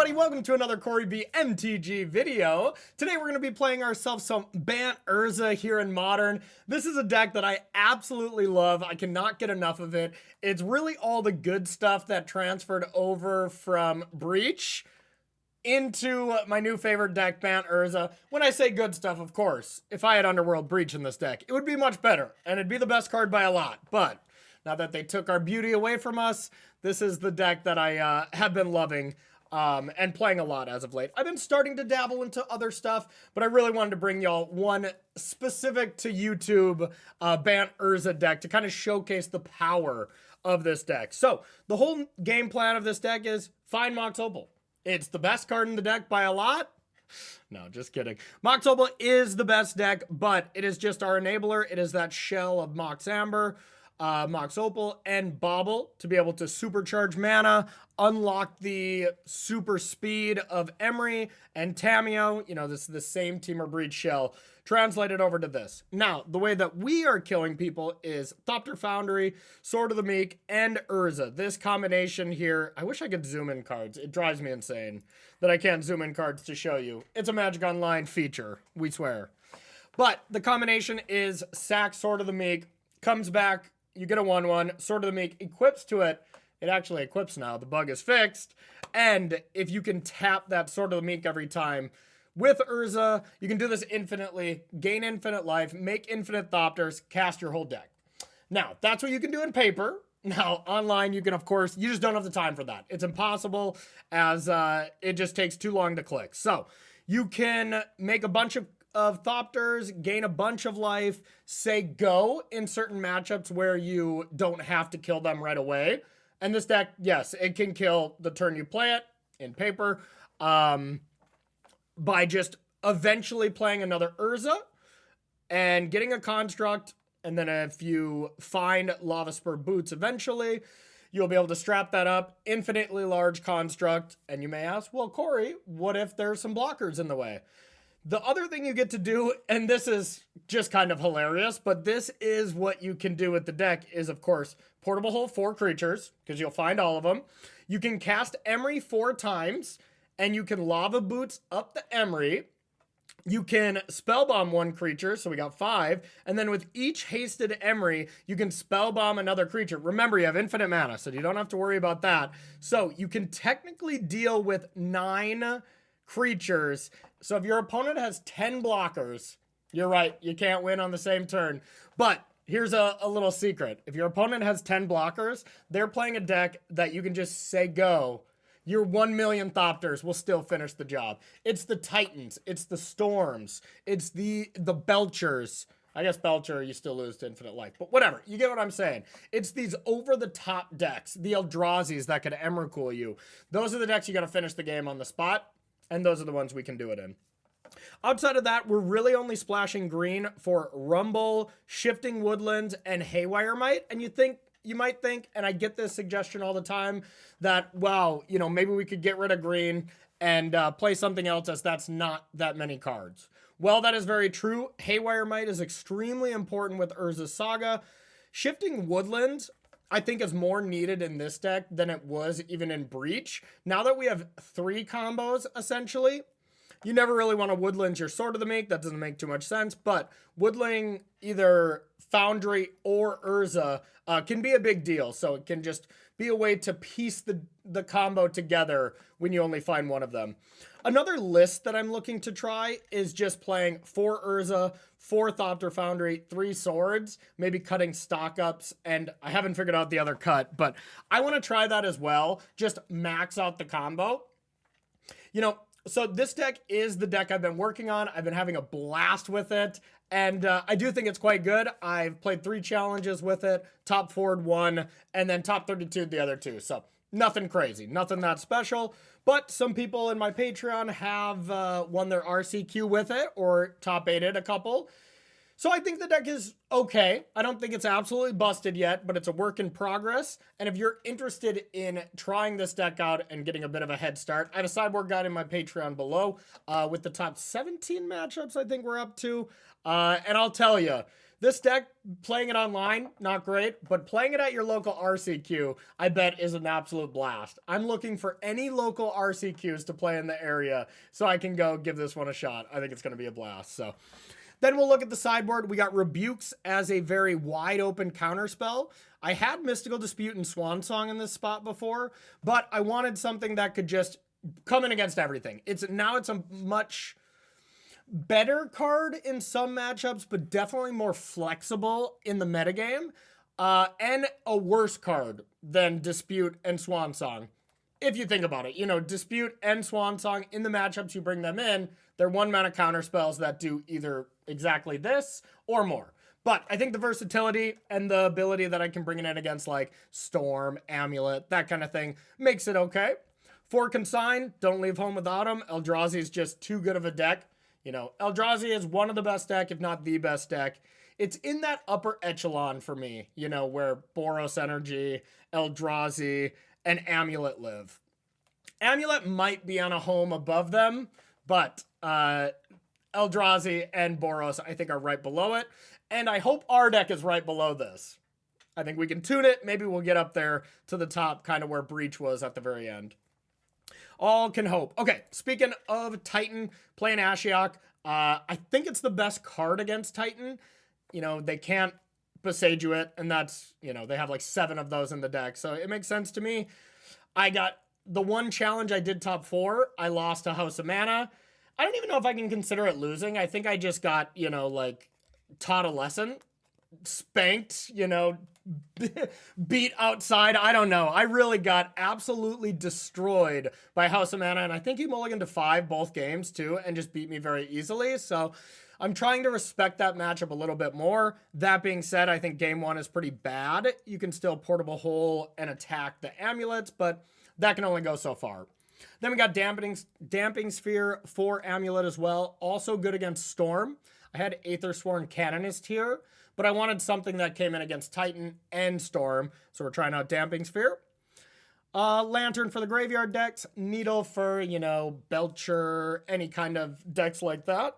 everybody, welcome to another Corey B MTG video. Today we're going to be playing ourselves some Bant Urza here in Modern. This is a deck that I absolutely love. I cannot get enough of it. It's really all the good stuff that transferred over from Breach into my new favorite deck, Bant Urza. When I say good stuff, of course, if I had Underworld Breach in this deck, it would be much better, and it'd be the best card by a lot. But now that they took our beauty away from us, this is the deck that I have been loving and playing a lot as of late. I've been starting to dabble into other stuff, but I really wanted to bring y'all one specific to YouTube Bant Urza deck to kind of showcase the power of this deck. So the whole game plan of this deck is find Mox Opal. It's the best card in the deck by a lot. No, just kidding. Mox Opal is the best deck, but it is just our enabler. It is that shell of Mox Amber, Mox Opal, and Bauble to be able to supercharge mana, unlock the super speed of Emery and Tamiyo. You know, this is the same Temur Breach shell translated over to this. Now, the way that we are killing people is Thopter Foundry, Sword of the Meek, and Urza. This combination here, I wish I could zoom in cards. It drives me insane that I can't zoom in cards to show you. It's a Magic Online feature, we swear. But the combination is sack Sword of the Meek, comes back, you get a 1/1, Sword of the Meek equips to it. It actually equips now, the bug is fixed. And if you can tap that Sword of the Meek every time with Urza, you can do this infinitely, gain infinite life, make infinite Thopters, cast your whole deck. Now, that's what you can do in paper. Now, online, you can, of course, you just don't have the time for that. It's impossible as it just takes too long to click. So, you can make a bunch of Thopters, gain a bunch of life, say go in certain matchups where you don't have to kill them right away. And this deck, yes, it can kill the turn you play it in paper by just eventually playing another Urza and getting a construct. And then if you find Lava Spur Boots eventually, you'll be able to strap that up, infinitely large construct. And you may ask, well, Corey, what if there's some blockers in the way? The other thing you get to do, and this is just kind of hilarious, but this is what you can do with the deck, is, of course, Portable Hole 4 creatures, because you'll find all of them. You can cast Emery 4 times, and you can Lava Boots up the Emery. You can Spellbomb 1 creature, so we got 5, and then with each hasted Emery, you can Spellbomb another creature. Remember, you have infinite mana, so you don't have to worry about that. So you can technically deal with 9 creatures. So if your opponent has 10 blockers, you're right, you can't win on the same turn. But here's a little secret. If your opponent has 10 blockers, they're playing a deck that you can just say go. Your 1 million Thopters will still finish the job. It's the Titans, it's the Storms, it's the Belchers. I guess Belcher, you still lose to infinite life, but whatever. You get what I'm saying. It's these over-the-top decks, the Eldrazi's that could Emrakul you. Those are the decks you got to finish the game on the spot. And those are the ones we can do it in. Outside of that, we're really only splashing green for Rumble, Shifting Woodlands, and Haywire Might. And you might think, and I get this suggestion all the time, that, wow, you know, maybe we could get rid of green and play something else, as that's not that many cards. Well, that is very true. Haywire Might is extremely important with Urza's Saga. Shifting Woodlands, I think, is more needed in this deck than it was even in Breach. Now that we have 3 combos, essentially, you never really want to Woodlands your Sword of the Meek. That doesn't make too much sense, but woodling either Foundry or Urza can be a big deal. So it can just be a way to piece the combo together when you only find one of them. Another list that I'm looking to try is just playing 4 Urza, 4 Thopter Foundry, 3 Swords, maybe cutting stock ups, and I haven't figured out the other cut, but I want to try that as well. Just max out the combo. You know, so this deck is the deck I've been working on. I've been having a blast with it, and I do think it's quite good. I've played 3 challenges with it, top 4'd 1, and then top 32'd the other 2, so nothing crazy, nothing that special. But some people in my Patreon have won their RCQ with it or top 8'd a couple. So I think the deck is okay. I don't think it's absolutely busted yet, but it's a work in progress. And if you're interested in trying this deck out and getting a bit of a head start, I have a sideboard guide in my Patreon below with the top 17 matchups I think we're up to. And I'll tell you, This deck, playing it online, not great, but playing it at your local RCQ, I bet is an absolute blast. I'm looking for any local RCQs to play in the area so I can go give this one a shot. I think it's going to be a blast. So then we'll look at the sideboard. We got Rebukes as a very wide open counterspell. I had Mystical Dispute and Swan Song in this spot before, but I wanted something that could just come in against everything. Now it's a much better card in some matchups, but definitely more flexible in the metagame, and a worse card than Dispute and Swan Song. If you think about it, you know, Dispute and Swan Song, in the matchups you bring them in, they're 1-mana counter spells that do either exactly this or more. But I think the versatility and the ability that I can bring it in against like Storm, Amulet, that kind of thing makes it okay. For Consign, don't leave home without him. Eldrazi is just too good of a deck. You know, Eldrazi is one of the best deck, if not the best deck. It's in that upper echelon for me, you know, where Boros Energy, Eldrazi, and Amulet live. Amulet might be on a home above them, but Eldrazi and Boros, I think, are right below it. And I hope our deck is right below this. I think we can tune it. Maybe we'll get up there to the top, kind of where Breach was at the very end. All can hope. Okay, speaking of Titan, playing Ashiok, I think it's the best card against Titan. You know, they can't Boseiju, and that's, you know, they have like 7 of those in the deck. So it makes sense to me. I got the one challenge I did top 4. I lost to House of Mana. I don't even know if I can consider it losing. I think I just got, you know, like taught a lesson, spanked, you know, beat outside. I don't know. I really got absolutely destroyed by House of Mana, and I think he mulliganed to 5 both games too and just beat me very easily. So I'm trying to respect that matchup a little bit more. That being said, I think game 1 is pretty bad. You can still Portable Hole and attack the amulets, but that can only go so far. Then we got Damping Sphere for Amulet as well. Also good against Storm. I had Aethersworn Canonist here, but I wanted something that came in against Titan and Storm, so we're trying out Damping Sphere. Lantern for the graveyard decks. Needle for, you know, Belcher, any kind of decks like that.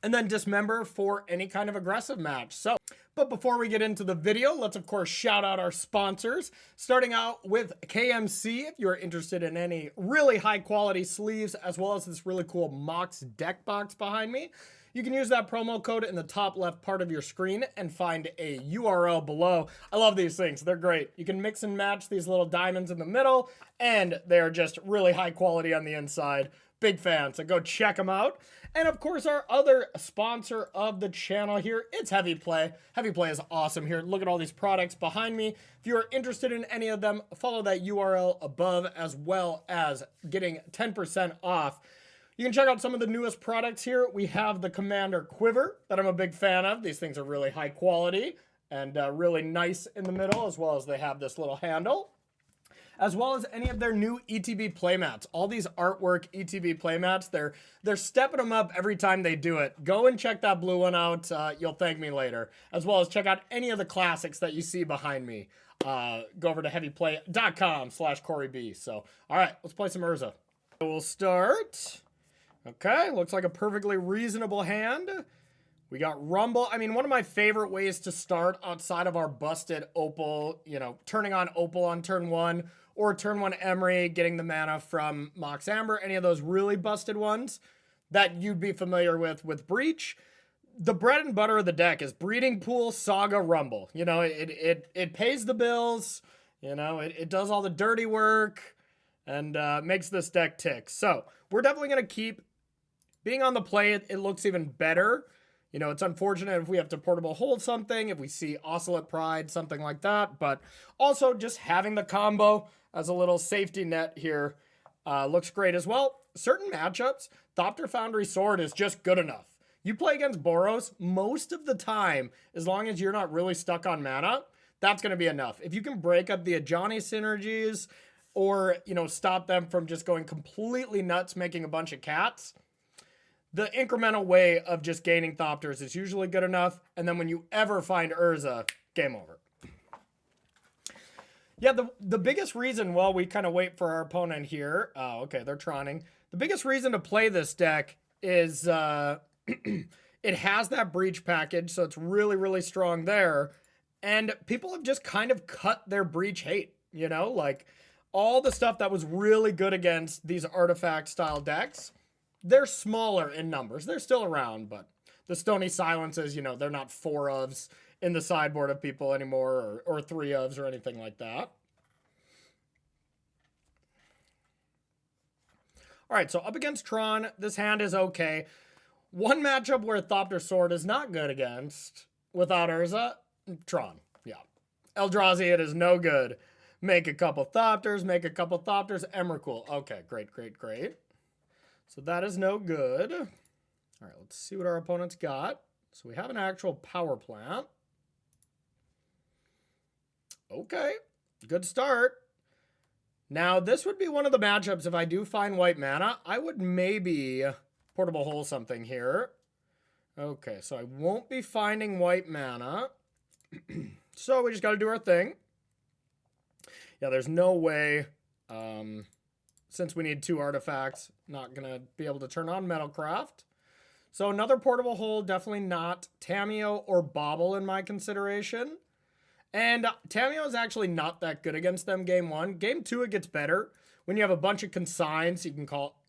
And then Dismember for any kind of aggressive match. So, but before we get into the video, let's of course shout out our sponsors. Starting out with KMC, if you're interested in any really high quality sleeves, as well as this really cool Mox deck box behind me. You can use that promo code in the top left part of your screen and find a URL below. I love these things. They're great. You can mix and match these little diamonds in the middle, and they're just really high quality on the inside. Big fan, so go check them out. And of course, our other sponsor of the channel here, it's Heavy Play. Heavy Play is awesome here. Look at all these products behind me. If you are interested in any of them, follow that URL above, as well as getting 10% off. You can check out some of the newest products here. We have the Commander Quiver that I'm a big fan of. These things are really high quality and really nice in the middle, as well as they have this little handle. As well as any of their new ETB playmats. All these artwork ETB playmats, they're stepping them up every time they do it. Go and check that blue one out. You'll thank me later. As well as check out any of the classics that you see behind me. Go over to heavyplay.com/CoreyB. So, all right, let's play some Urza. We'll start. Okay, looks like a perfectly reasonable hand. We got Rumble. I mean, one of my favorite ways to start outside of our busted Opal, you know, turning on Opal on turn 1, or turn 1 Emery, getting the mana from Mox Amber, any of those really busted ones that you'd be familiar with Breach. The bread and butter of the deck is Breeding Pool, Saga, Rumble. You know, it pays the bills, you know, it does all the dirty work, and makes this deck tick. So we're definitely going to keep being on the play. It looks even better. You know, it's unfortunate if we have to Portable Hold something, if we see Oscillate Pride, something like that. But also just having the combo as a little safety net here looks great as well. Certain matchups, Thopter Foundry Sword is just good enough. You play against Boros, most of the time, as long as you're not really stuck on mana, that's going to be enough. If you can break up the Ajani synergies or, you know, stop them from just going completely nuts, making a bunch of cats, the incremental way of just gaining Thopters is usually good enough. And then when you ever find Urza, game over. Yeah, the biggest reason, while we kind of wait for our opponent here, okay, they're trawning. The biggest reason to play this deck is It has that breach package, so it's really, really strong there. And people have just kind of cut their breach hate, you know? Like, all the stuff that was really good against these artifact-style decks, they're smaller in numbers. They're still around, but the Stony Silences, you know, they're not 4-ofs in the sideboard of people anymore, or 3-ofs or anything like that. All right, so up against Tron, this hand is okay. One matchup where Thopter Sword is not good against without Urza, Tron. Yeah. Eldrazi, it is no good. Make a couple Thopters, Emrakul. Okay, great, great, great. So that is no good. All right, let's see what our opponent's got. So we have an actual power plant. Okay, good start. Now, this would be one of the matchups if I do find white mana. I would maybe portable hole something here. Okay, so I won't be finding white mana. So we just got to do our thing. Yeah, there's no way, since we need 2 artifacts, not going to be able to turn on Metalcraft. So another portable hole, definitely not Tamiyo or Bobble in my consideration. And Tamiyo is actually not that good against them game 1. Game 2, it gets better. When you have a bunch of consigns,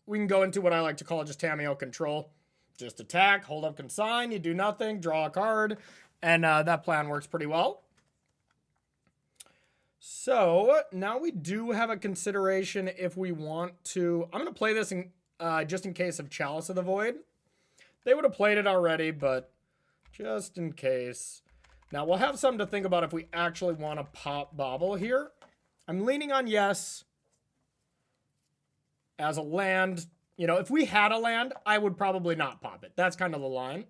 we can go into what I like to call just Tamiyo control. Just attack, hold up consign, you do nothing, draw a card, and that plan works pretty well. So now we do have a consideration if we want to. I'm going to play this in, just in case of Chalice of the Void. They would have played it already, but just in case. Now, we'll have something to think about if we actually want to pop Bobble here. I'm leaning on yes. As a land, you know, if we had a land, I would probably not pop it. That's kind of the line.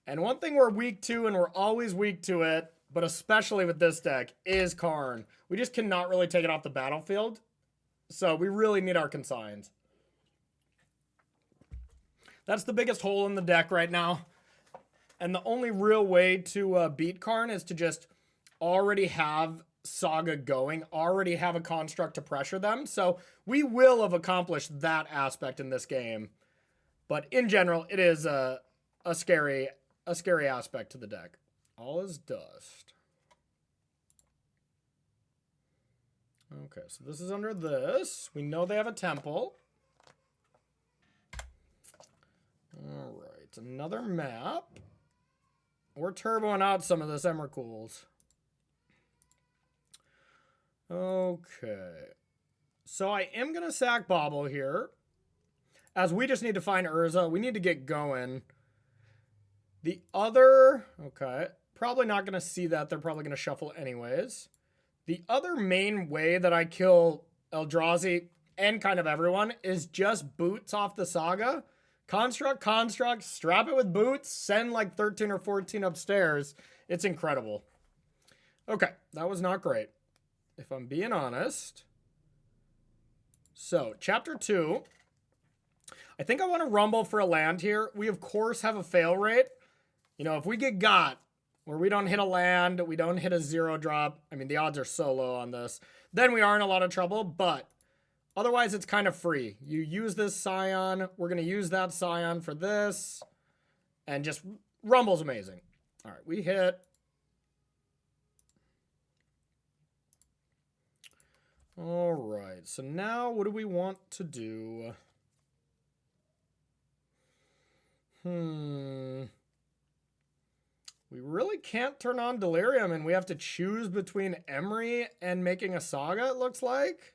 And one thing we're weak to, and we're always weak to it, but especially with this deck, is Karn. We just cannot really take it off the battlefield. So we really need our consigns. That's the biggest hole in the deck right now. And the only real way to beat Karn is to just already have Saga going, already have a construct to pressure them. So we will have accomplished that aspect in this game. But in general, it is a scary aspect to the deck. All is dust. Okay, so this is under this. We know they have a temple. All right, another map. We're turboing out some of this Emrakul's. Okay. So I am going to sack Bobble here. As we just need to find Urza. We need to get going. The other... Okay. Probably not going to see that. They're probably going to shuffle anyways. The other main way that I kill Eldrazi and kind of everyone is just boots off the Saga. Construct, strap it with boots, send like 13 or 14 upstairs. It's incredible. Okay, that was not great, if I'm being honest. So, Chapter 2. I think I want to rumble for a land here. We, of course, have a fail rate. You know, if we get got, where we don't hit a land, we don't hit a 0-drop, I mean, the odds are so low on this, then we are in a lot of trouble, but otherwise, it's kind of free. You use this Scion. We're going to use that Scion for this. And just Rumble's amazing. All right, we hit. All right, so now what do we want to do? We really can't turn on Delirium, and we have to choose between Emery and making a Saga, it looks like.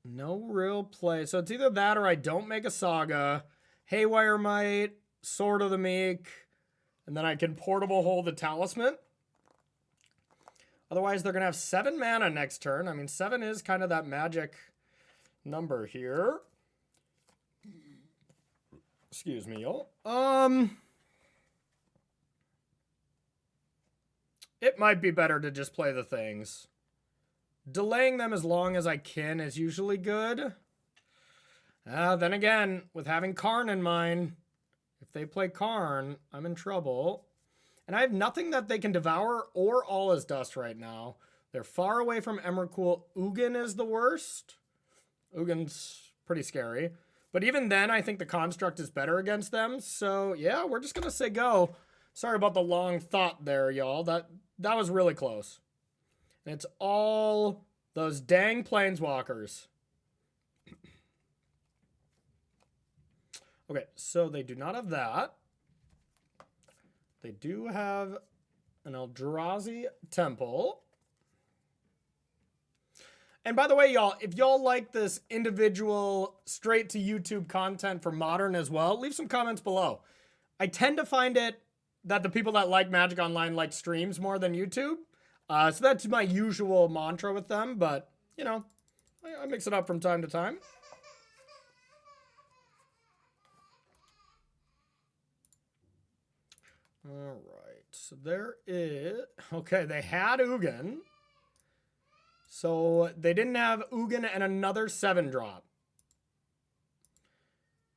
No real play. So it's either that or I don't make a Saga, Haywire Might, Sword of the Meek, and then I can portable hold the Talisman. Otherwise, they're going to have 7 mana next turn. I mean, 7 is kind of that magic number here. Excuse me, y'all. It might be better to just play the things. Delaying them as long as I can is usually good. Then again, with having Karn in mind, if they play Karn, I'm in trouble. And I have nothing that they can devour or All is Dust right now. They're far away from Emrakul. Ugin is the worst. Ugin's pretty scary. But even then, I think the construct is better against them. So yeah, we're just gonna say go. Sorry about the long thought there, y'all. That was really close. And it's all those dang planeswalkers. Okay, so they do not have that. They do have an Eldrazi Temple. And by the way, y'all, if y'all like this individual straight to YouTube content for Modern as well, leave some comments below. I tend to find it that the people that like Magic Online like streams more than YouTube. So that's my usual mantra with them, but, you know, I mix it up from time to time. All right, so there is... Okay, they had Ugin. So they didn't have Ugin and another 7-drop.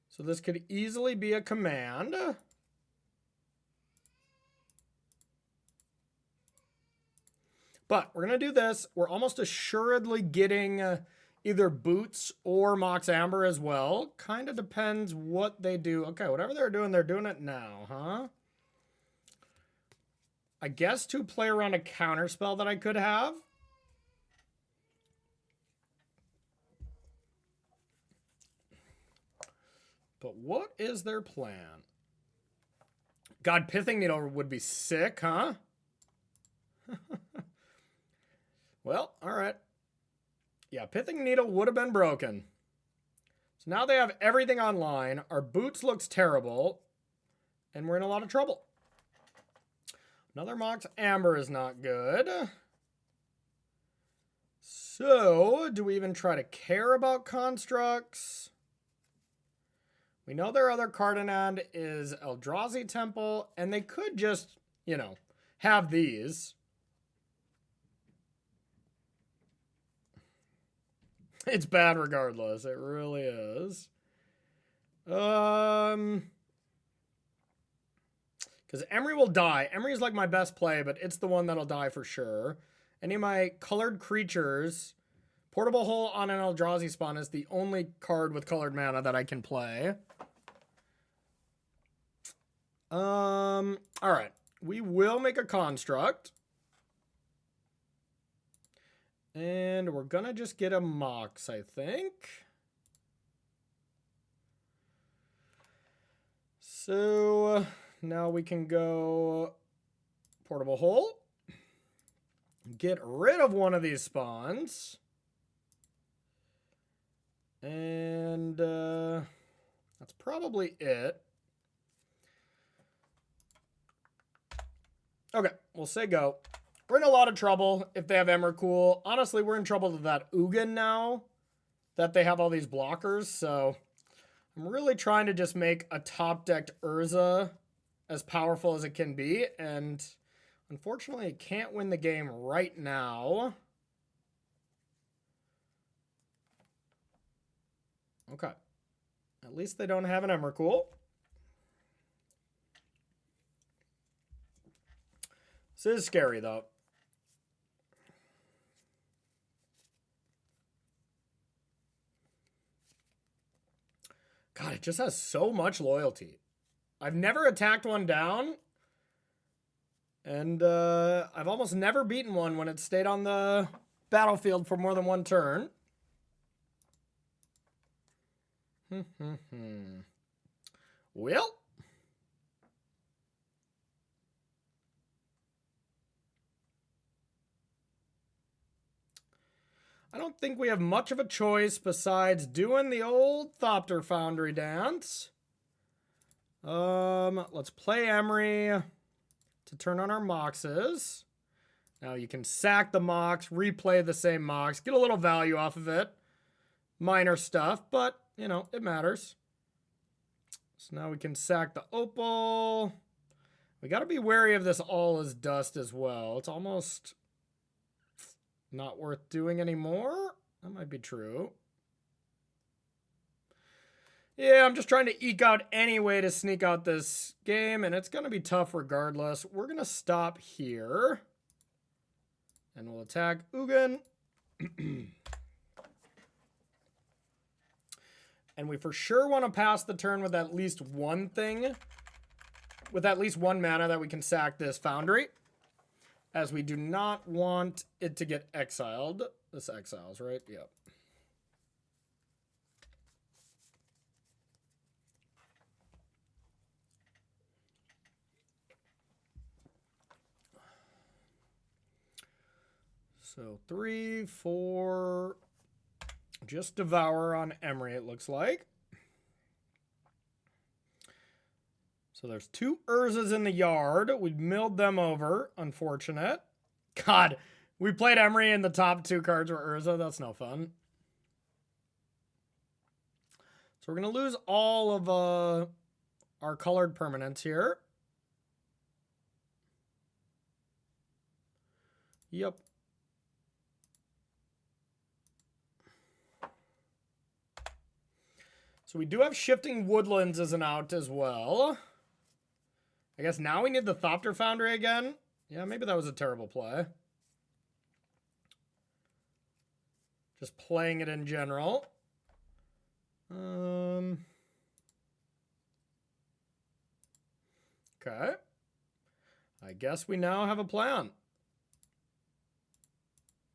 So this could easily be a command. But we're going to do this. We're almost assuredly getting either Boots or Mox Amber as well. Kind of depends what they do. Okay, whatever they're doing it now, huh? I guess to play around a counterspell that I could have. But what is their plan? God, Pithing Needle would be sick, huh? Well, all right. Yeah, Pithing Needle would have been broken. So now they have everything online. Our Boots looks terrible. And we're in a lot of trouble. Another Mox Amber is not good. So, do we even try to care about constructs? We know their other card in hand is Eldrazi Temple, and they could just, you know, have these. It's bad regardless. It really is. Because Emery will die. Emery is like my best play, but it's the one that'll die for sure. Any of my colored creatures... Portable Hole on an Eldrazi spawn is the only card with colored mana that I can play. All right. We will make a construct. And we're gonna just get a Mox, I think. So now we can go Portable Hole. Get rid of one of these spawns. And that's probably it. Okay, we'll say go. We're in a lot of trouble if they have Emrakul. Honestly, we're in trouble with that Ugin now that they have all these blockers. So I'm really trying to just make a top-decked Urza as powerful as it can be. And unfortunately, it can't win the game right now. Okay. At least they don't have an Emrakul. This is scary, though. God, it just has so much loyalty. I've never attacked one down. And I've almost never beaten one when it stayed on the battlefield for more than one turn. Well. I don't think we have much of a choice besides doing the old Thopter Foundry dance. Let's play Emery to turn on our Moxes. Now you can sack the Mox, replay the same Mox, get a little value off of it. Minor stuff, but, you know, it matters. So now we can sack the Opal. We got to be wary of this All is Dust as well. It's almost not worth doing anymore. That might be true. Yeah, I'm just trying to eke out any way to sneak out this game, and it's going to be tough regardless. We're going to stop here. And we'll attack Ugin. And we for sure want to pass the turn with at least one thing. With at least one mana that we can sack this Foundry. As we do not want it to get exiled. This exiles, right? Yep. So 3, 4, just Devour on Emery, it looks like. So there's 2 Urzas in the yard. We milled them over, unfortunate. God, we played Emery and the top 2 cards were Urza. That's no fun. So we're going to lose all of our colored permanents here. Yep. So we do have Shifting Woodlands as an out as well. I guess now we need the Thopter Foundry again. Yeah, maybe that was a terrible play. Just playing it in general. Okay. I guess we now have a plan.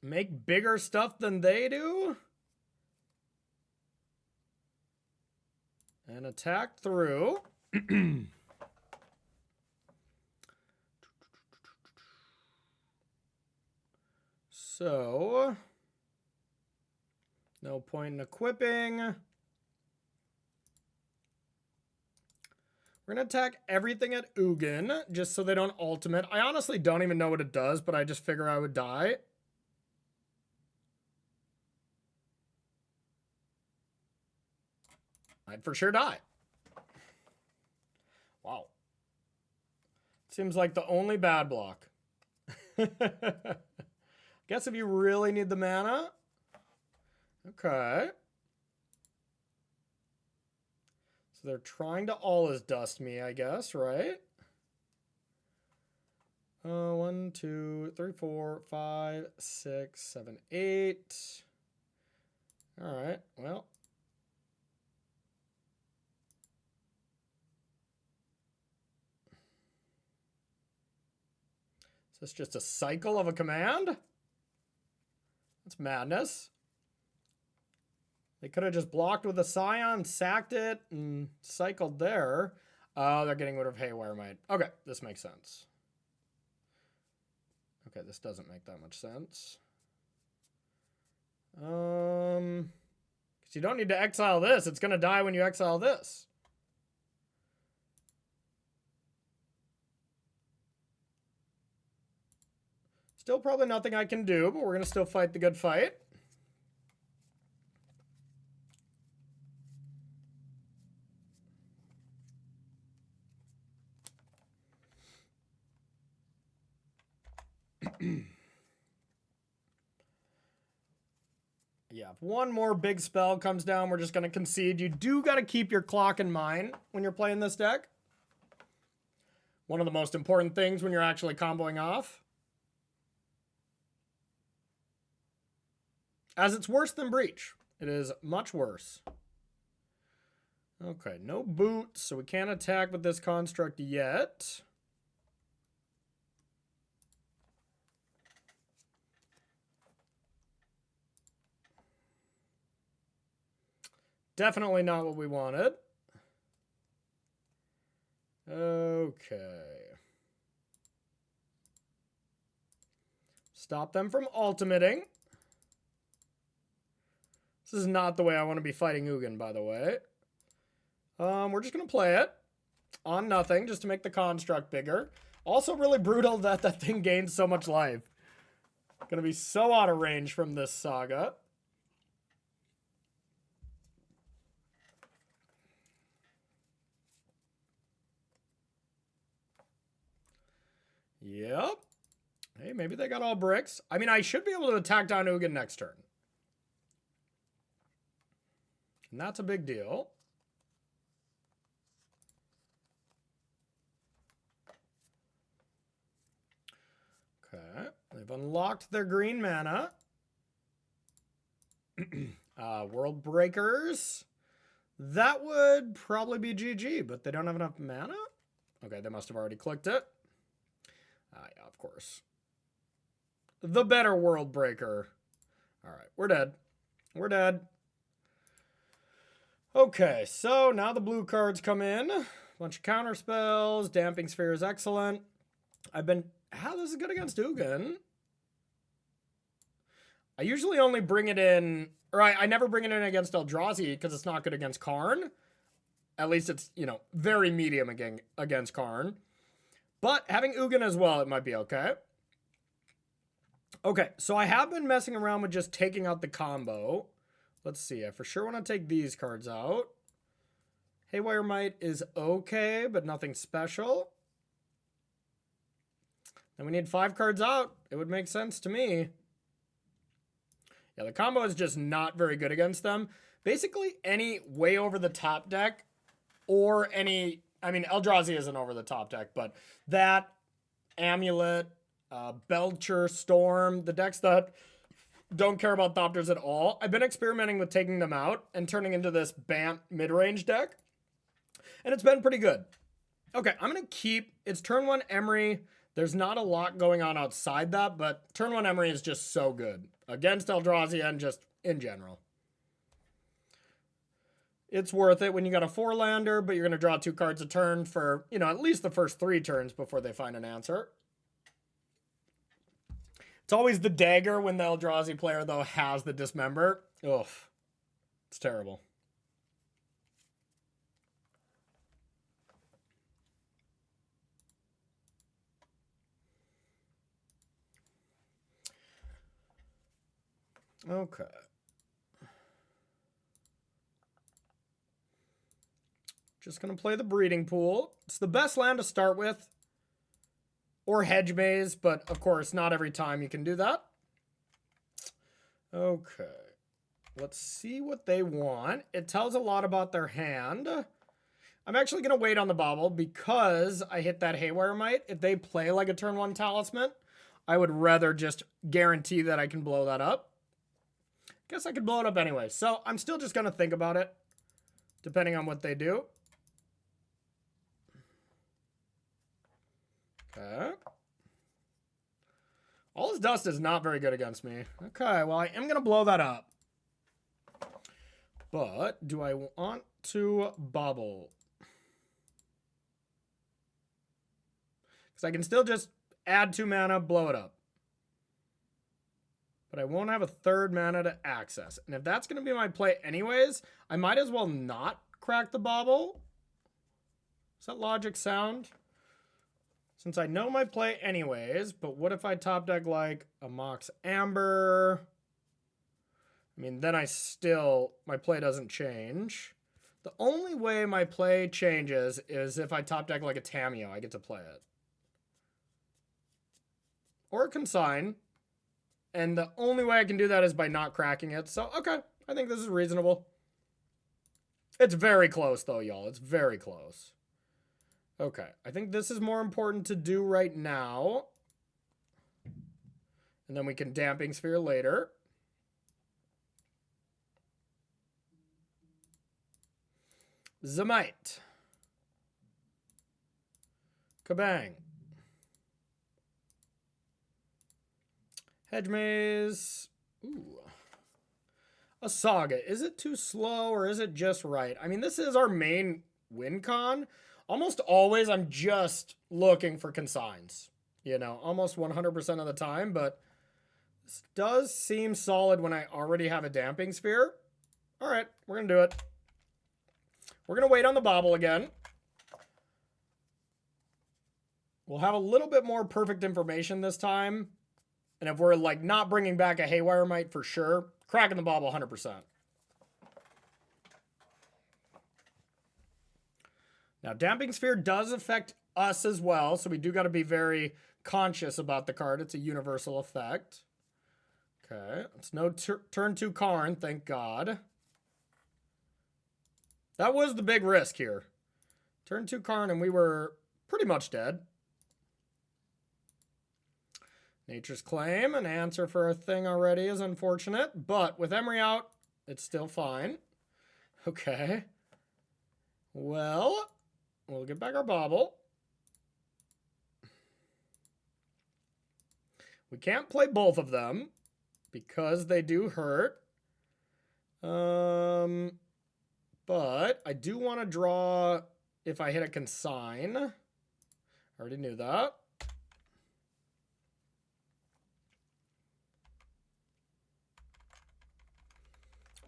Make bigger stuff than they do. And attack through. So, no point in equipping. We're going to attack everything at Ugin, just so they don't ultimate. I honestly don't even know what it does, but I just figure I would die. I'd for sure die. Wow. Seems like the only bad block. Guess if you really need the mana. Okay. So they're trying to all is dust me, I guess, right? 1, 2, 3, 4, 5, 6, 7, 8. All right, well. Is this just a cycle of a command? That's madness. They could have just blocked with a Scion, sacked it, and cycled there. Oh, they're getting rid of Haywire Might. Okay, this makes sense. Okay, this doesn't make that much sense. Because you don't need to exile this. It's going to die when you exile this. Still probably nothing I can do, but we're going to still fight the good fight. Yeah, if one more big spell comes down, we're just going to concede. You do got to keep your clock in mind when you're playing this deck. One of the most important things when you're actually comboing off. As it's worse than Breach. It is much worse. Okay, no boots, so we can't attack with this construct yet. Definitely not what we wanted. Okay. Stop them from ultimating. This is not the way I want to be fighting Ugin, by the way. We're just going to play it on nothing just to make the construct bigger. Also really brutal that that thing gains so much life. Going to be so out of range from this saga. Yep. Hey, maybe they got all bricks. I mean, I should be able to attack down Ugin next turn. And that's a big deal. Okay. They've unlocked their green mana. World Breakers. That would probably be GG, but they don't have enough mana? Okay, they must have already clicked it. Yeah, of course. The better World Breaker. All right, we're dead. We're dead. Okay, so now the blue cards come in. Bunch of counter spells. Damping Sphere is excellent. How this is good against Ugin. I usually only bring it in, or I never bring it in against Eldrazi because it's not good against Karn. At least it's, you know, very medium against Karn. But having Ugin as well, it might be okay. Okay, so I have been messing around with just taking out the combo. Let's see, I for sure want to take these cards out. Haywire Might is okay, but nothing special. Then we need 5 cards out. It would make sense to me. Yeah, the combo is just not very good against them. Basically, any way over the top deck or any... I mean, Eldrazi isn't over the top deck, but that, Amulet, Belcher, Storm, the decks that don't care about Thopters at all. I've been experimenting with taking them out and turning into this Bant mid-range deck. And it's been pretty good. Okay, I'm going to keep... It's turn 1 Emery. There's not a lot going on outside that, but turn 1 Emery is just so good. Against Eldrazi and just in general. It's worth it when you got a 4-lander, but you're going to draw 2 cards a turn for, you know, at least the first 3 turns before they find an answer. It's always the dagger when the Eldrazi player, though, has the Dismember. Oof. It's terrible. Okay. Just going to play the Breeding Pool. It's the best land to start with. Or Hedge Maze, but of course, not every time you can do that. Okay. Let's see what they want. It tells a lot about their hand. I'm actually going to wait on the bobble because I hit that Haywire Might. If they play like a turn 1 Talisman, I would rather just guarantee that I can blow that up. Guess I could blow it up anyway. So I'm still just going to think about it, depending on what they do. Okay. All his dust is not very good against me. Okay, well, I am going to blow that up. But do I want to bobble? Because I can still just add 2 mana, blow it up. But I won't have a 3rd mana to access. And if that's going to be my play anyways, I might as well not crack the bobble. Does that logic sound? Since I know my play anyways, but what if I top deck like a Mox Amber? I mean, then my play doesn't change. The only way my play changes is if I top deck like a Tamiyo, I get to play it. Or a Consign. And the only way I can do that is by not cracking it. So, okay, I think this is reasonable. It's very close, though, y'all. It's very close. Okay, I think this is more important to do right now. And then we can Damping Sphere later. Zemite. Kabang. Hedge Maze. Ooh. A Saga. Is it too slow or is it just right? I mean, this is our main win con. Almost always I'm just looking for consigns. You know, almost 100% of the time, but this does seem solid when I already have a Damping Sphere. All right, we're going to do it. We're going to wait on the bobble again. We'll have a little bit more perfect information this time. And if we're like not bringing back a Haywire Might for sure, cracking the bobble 100%. Now, Damping Sphere does affect us as well, so we do got to be very conscious about the card. It's a universal effect. Okay, it's no turn 2 Karn, thank God. That was the big risk here. Turn 2 Karn, and we were pretty much dead. Nature's Claim, an answer for a thing already is unfortunate, but with Emery out, it's still fine. Okay. Well, we'll get back our bauble. We can't play both of them because they do hurt. But I do want to draw if I hit a consign. I already knew that.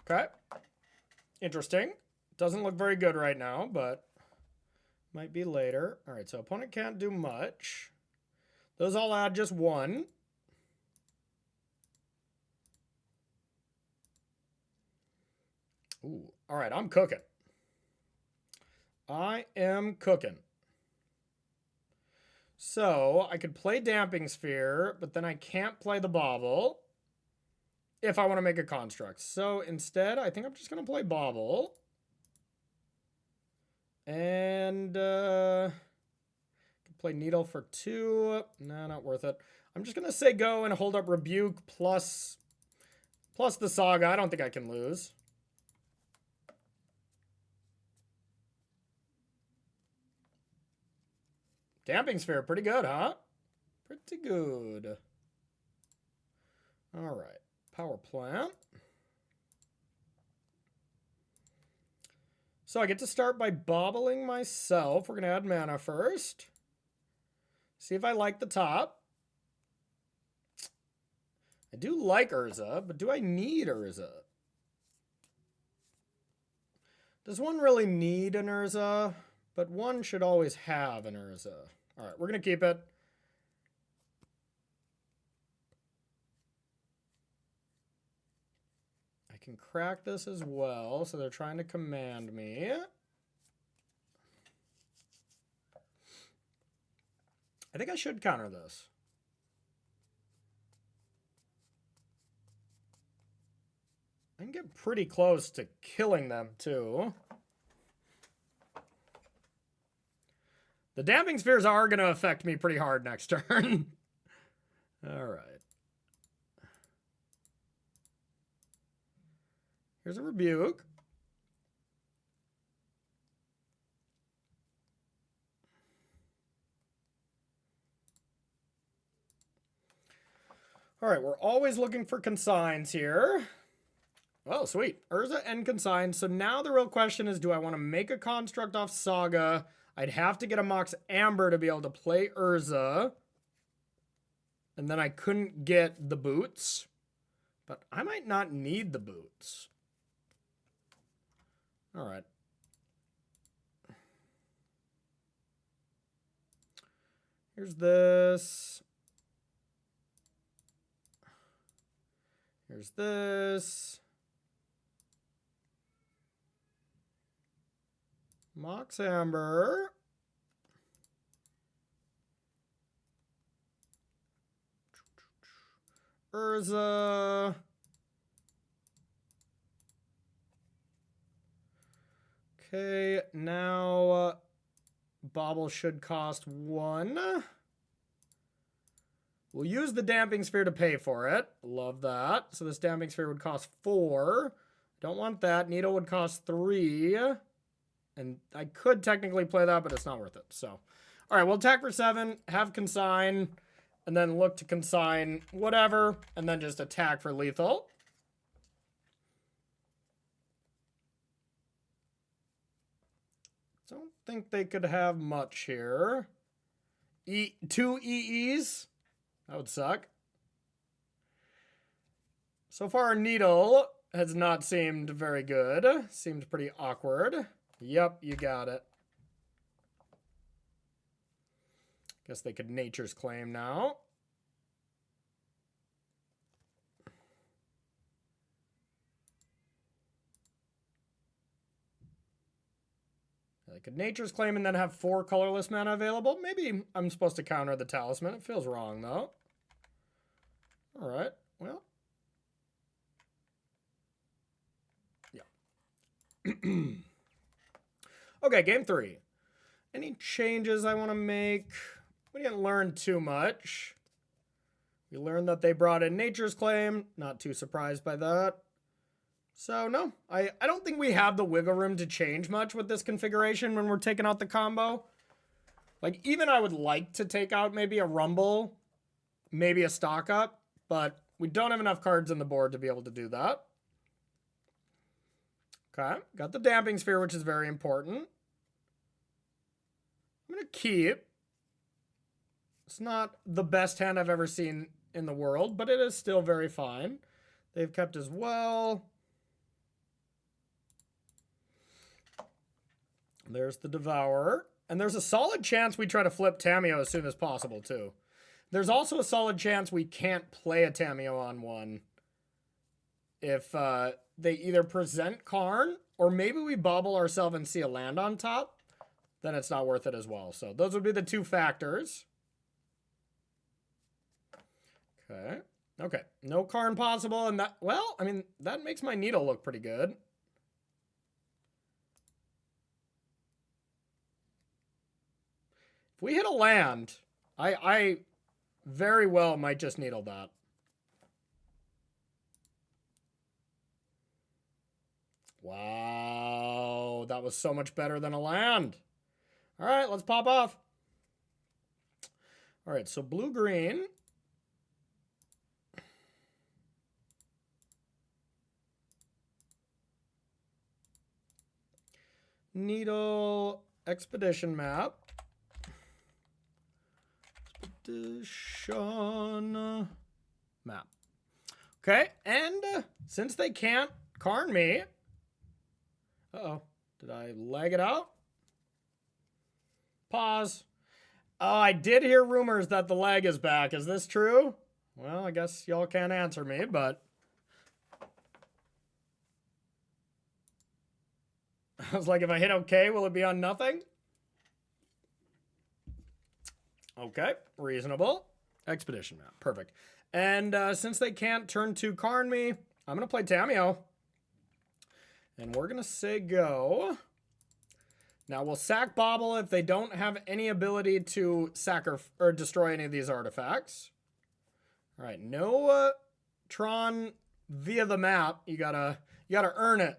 Okay. Interesting. Doesn't look very good right now, but might be later. All right, so opponent can't do much. Those all add just 1. Ooh, all right, I'm cooking. I am cooking. So I could play Damping Sphere, but then I can't play the Bauble if I want to make a construct. So instead, I think I'm just going to play Bauble. And play Needle for 2. Nah, not worth it. I'm just going to say go and hold up Rebuke plus the Saga. I don't think I can lose. Damping Sphere, pretty good, huh? Pretty good. All right, Power Plant. So I get to start by bobbling myself. We're going to add mana first. See if I like the top. I do like Urza, but do I need Urza? Does one really need an Urza? But one should always have an Urza. All right, we're going to keep it. I can crack this as well, so they're trying to command me. I think I should counter this. I can get pretty close to killing them, too. The Damping Spheres are going to affect me pretty hard next turn. All right. Here's a Rebuke. All right, we're always looking for consigns here. Well, sweet. Urza and consign. So now the real question is, do I want to make a construct off Saga? I'd have to get a Mox Amber to be able to play Urza. And then I couldn't get the boots. But I might not need the boots. All right. Here's this. Here's this. Mox Amber. Urza. Okay, now Bauble should cost 1. We'll use the Damping Sphere to pay for it. Love that. So this Damping Sphere would cost 4. Don't want that. Needle would cost 3. And I could technically play that, but it's not worth it. So, all right, we'll attack for 7, have consign, and then look to consign whatever, and then just attack for lethal. Don't think they could have much here. 2 EEs. That would suck. So far, Needle has not seemed very good. Seemed pretty awkward. Yep, you got it. Guess they could Nature's Claim now. They could Nature's Claim and then have 4 colorless mana available. Maybe I'm supposed to counter the Talisman. It feels wrong, though. All right, well. Yeah. Okay, game 3. Any changes I want to make? We didn't learn too much. We learned that they brought in Nature's Claim. Not too surprised by that. So no, I don't think we have the wiggle room to change much with this configuration when we're taking out the combo. Like, even I would like to take out maybe a Rumble, maybe a stock up, but we don't have enough cards in the board to be able to do that. Okay, got the Damping Sphere, which is very important. I'm going to keep. It's not the best hand I've ever seen in the world, but it is still very fine. They've kept as well. There's the Devourer. And there's a solid chance we try to flip Tamiyo as soon as possible, too. There's also a solid chance we can't play a Tamiyo on one if they either present Karn, or maybe we bobble ourselves and see a land on top. Then it's not worth it as well. So those would be the two factors. Okay. Okay. No Karn possible. And that, well, I mean, that makes my Needle look pretty good. If we hit a land, I very well might just Needle that. Wow. That was so much better than a land. All right, let's pop off. All right, so blue-green. Needle expedition map. Expedition map. Okay, and since they can't Karn me. Uh-oh, did I lag it out? Pause. Oh, I did hear rumors that the lag is back. Is this true? Well, I guess y'all can't answer me, but I was like, if I hit OK, will it be on nothing? Okay, reasonable. Expedition map, perfect. And since they can't turn to Karn me, I'm going to play Tamiyo. And we're going to say go. Now, we'll sack Bobble if they don't have any ability to sack or destroy any of these artifacts. All right, no Tron via the map. You gotta earn it.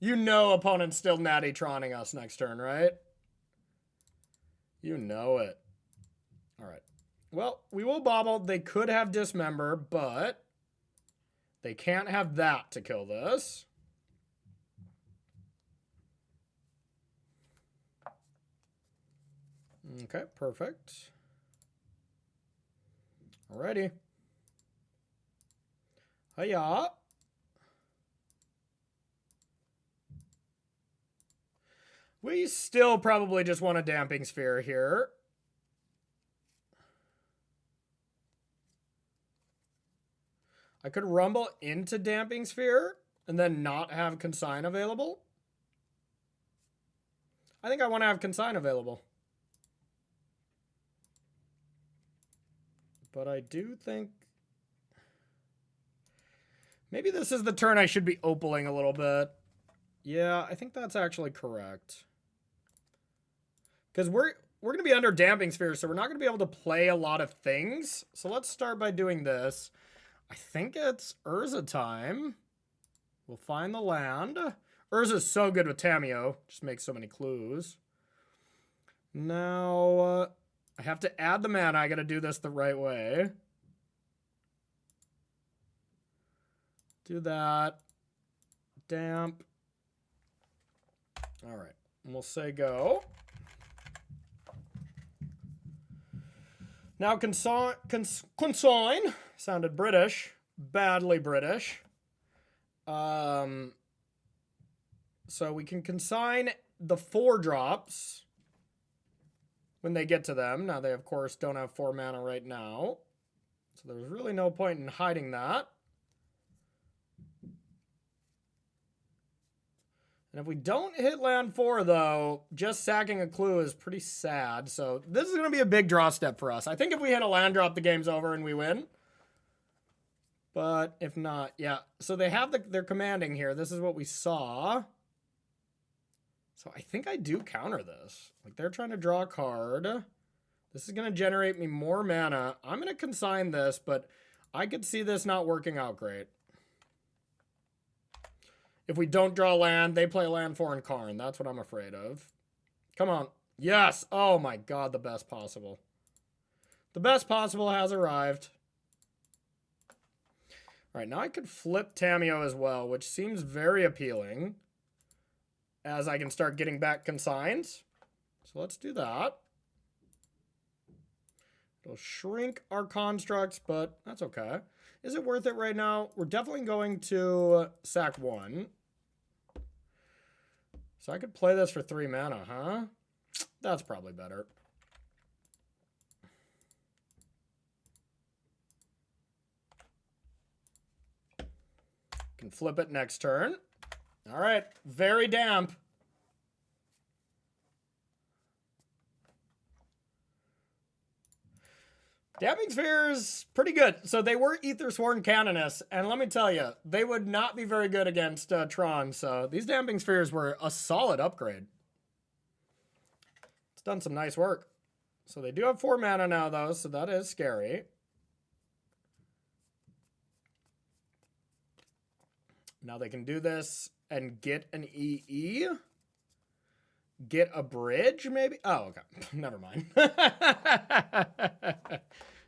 You know opponent's still natty Troning us next turn, right? You know it. All right. Well, we will Bobble. They could have Dismember, but they can't have that to kill this. Okay, perfect. Alrighty. Hiya. We still probably just want a Damping Sphere here. I could Rumble into Damping Sphere and then not have Consign available. I think I want to have Consign available. But I do think maybe this is the turn I should be opaling a little bit. Yeah, I think that's actually correct. Because we're going to be under Damping Sphere, so we're not going to be able to play a lot of things. So let's start by doing this. I think it's Urza time. We'll find the land. Urza's so good with Tamiyo. Just makes so many clues. Now, I have to add the mana. I got to do this the right way. Do that. Damp. All right. And we'll say go. Now, consign sounded British. Badly British. So we can consign the 4-drops when they get to them. Now, they, of course, don't have 4 mana right now. So there's really no point in hiding that. And if we don't hit land 4, though, just sacking a clue is pretty sad. So this is going to be a big draw step for us. I think if we hit a land drop, the game's over and we win. But if not, yeah. So they have their commanding here. This is what we saw. So I think I do counter this. Like, they're trying to draw a card. This is going to generate me more mana. I'm going to consign this, but I could see this not working out great. If we don't draw land, they play land 4 and Karn. That's what I'm afraid of. Come on. Yes. Oh my god, the best possible. The best possible has arrived. All right, now I could flip Tamiyo as well, which seems very appealing, as I can start getting back consigns. So let's do that. It'll shrink our constructs, but that's okay. Is it worth it right now? We're definitely going to sack 1. So I could play this for 3 mana, huh? That's probably better. Can flip it next turn. All right, very damp. Damping Sphere's pretty good. So they were Aethersworn Canoness, and let me tell you, they would not be very good against Tron, so these Damping Spheres were a solid upgrade. It's done some nice work. So they do have 4 mana now, though, so that is scary. Now they can do this and get an EE. Get a bridge, maybe? Oh, okay. Never mind.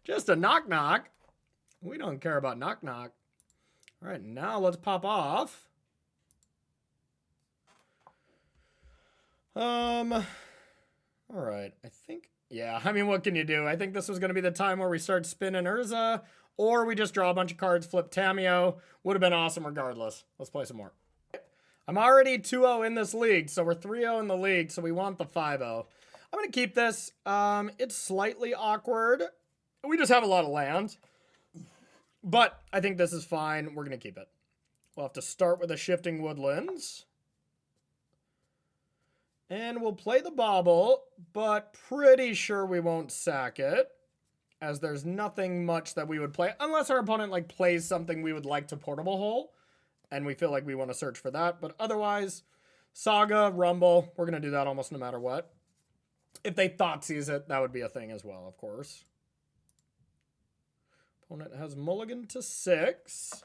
Just a knock-knock. We don't care about knock-knock. All right, now let's pop off. All right, I think, yeah, I mean, what can you do? I think this was going to be the time where we start spinning Urza, or we just draw a bunch of cards, flip Tamiyo. Would have been awesome regardless. Let's play some more. I'm already 2-0 in this league, so we're 3-0 in the league, so we want the 5-0. I'm going to keep this. It's slightly awkward. We just have a lot of land. But I think this is fine. We're going to keep it. We'll have to start with the Shifting Woodlands. And we'll play the Bauble, but pretty sure we won't sack it, as there's nothing much that we would play, unless our opponent like plays something we would like to Portable Hole, and we feel like we want to search for that. But otherwise, Saga, Rumble, we're going to do that almost no matter what. If they Thoughtseize it, that would be a thing as well, of course. Opponent has mulligan to 6.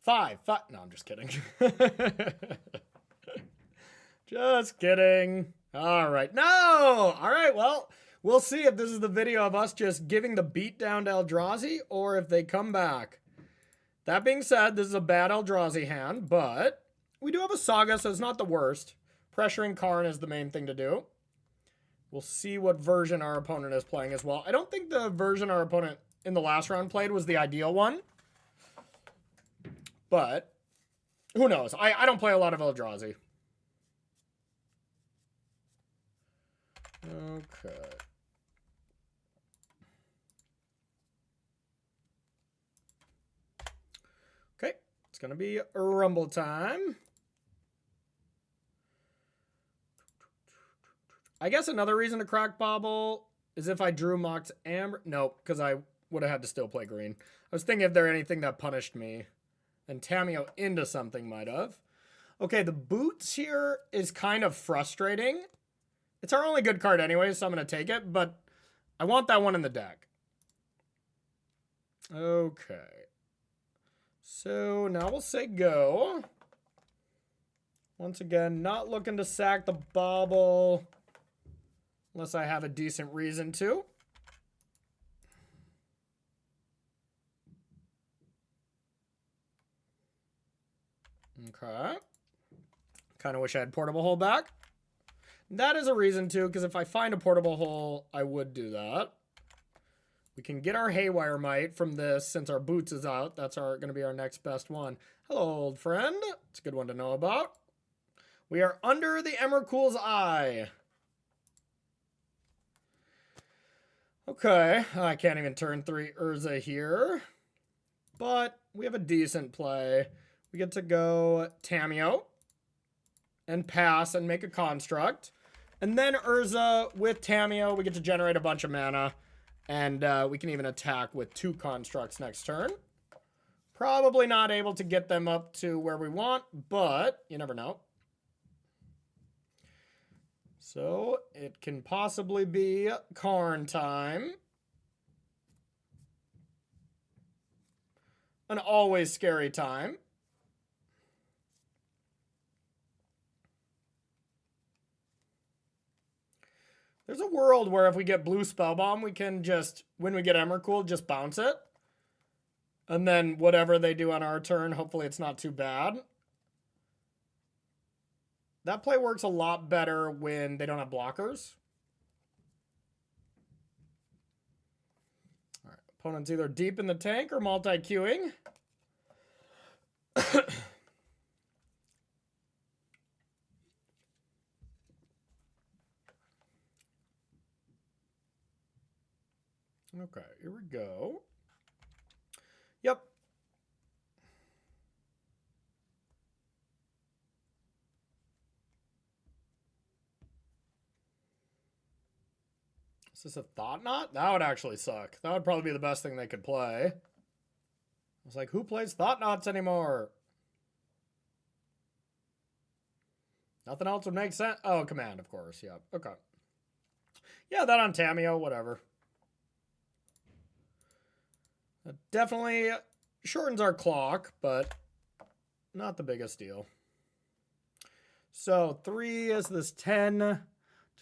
Five. No, I'm just kidding. Just kidding. All right. No! All right, well, we'll see if this is the video of us just giving the beat down to Eldrazi or if they come back. That being said, this is a bad Eldrazi hand, but we do have a Saga, so it's not the worst. Pressuring Karn is the main thing to do. We'll see what version our opponent is playing as well. I don't think the version our opponent in the last round played was the ideal one. But who knows? I don't play a lot of Eldrazi. Okay. Okay, it's going to be a Rumble time. I guess another reason to crack Bauble is if I drew Mox Amber. Nope, because I would have had to still play green. I was thinking if there anything that punished me. And Tamiyo into something might have. Okay, the Boots here is kind of frustrating. It's our only good card anyway, so I'm going to take it. But I want that one in the deck. Okay. So now we'll say go. Once again, not looking to sack the Bauble. Unless I have a decent reason to. Okay. Kind of wish I had Portable Hole back. That is a reason to, because if I find a Portable Hole, I would do that. We can get our Haywire Might from this since our Boots is out. That's going to be our next best one. Hello, old friend. It's a good one to know about. We are under the Emrakul's Eye. Okay. I can't even turn 3 Urza here. But we have a decent play. We get to go Tamiyo and pass and make a construct. And then Urza with Tamiyo, we get to generate a bunch of mana. And we can even attack with 2 constructs next turn. Probably not able to get them up to where we want, but you never know. So it can possibly be Karn time. an always scary time. There's a world where if we get blue Spellbomb, we can just, when we get Emrakul, just bounce it. And then whatever they do on our turn, hopefully it's not too bad. That play works a lot better when they don't have blockers. All right, opponent's either deep in the tank or multi-queuing. Okay, here we go. Yep. Is this a Thought Knot? That would actually suck. That would probably be the best thing they could play. I was like, who plays Thought Knots anymore? Nothing else would make sense. Oh, Command, of course. Yeah. Okay. Yeah, that on Tamiyo, whatever. That definitely shortens our clock, but not the biggest deal. So 3 is this 10.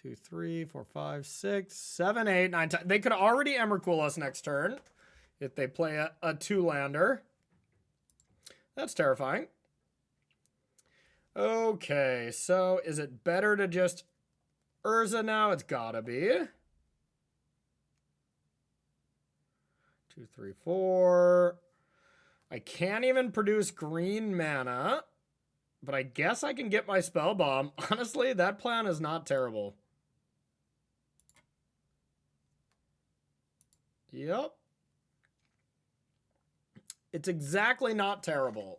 2, 3, 4, 5, 6, 7, 8, 9, 10. They could already Emrakul us next turn if they play a 2-lander. That's terrifying. Okay, so is it better to just Urza now? It's gotta be. 2, 3, 4. I can't even produce green mana, but I guess I can get my Spellbomb. Honestly, that plan is not terrible. Yep. It's exactly not terrible.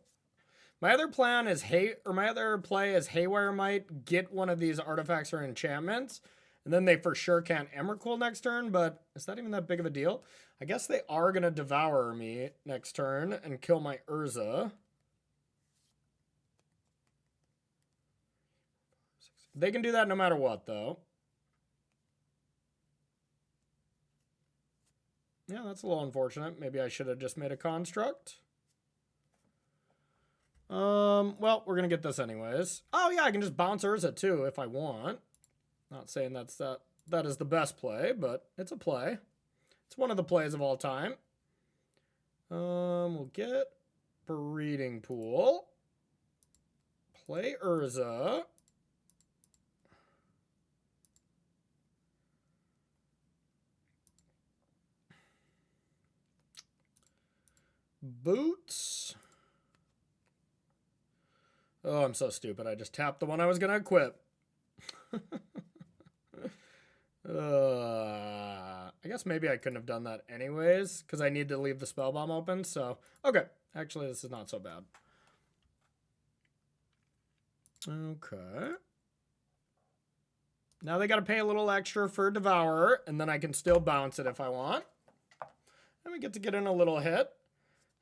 My other plan is my other play is Haywire Might, get one of these artifacts or enchantments, and then they for sure can't Emrakul next turn, but is that even that big of a deal? I guess they are going to devour me next turn and kill my Urza. They can do that no matter what, though. Yeah, that's a little unfortunate. Maybe I should have just made a construct. Well, we're going to get this anyways. Oh, yeah, I can just bounce Urza, too, if I want. Not saying that is the best play, but it's a play. It's one of the plays of all time. We'll get Breeding Pool. Play Urza. Boots. Oh, I'm so stupid. I just tapped the one I was going to equip. I guess maybe I couldn't have done that anyways, because I need to leave the Spellbomb open, so... Okay, actually, this is not so bad. Okay. Now they got to pay a little extra for Devourer, and then I can still bounce it if I want. And we get to get in a little hit.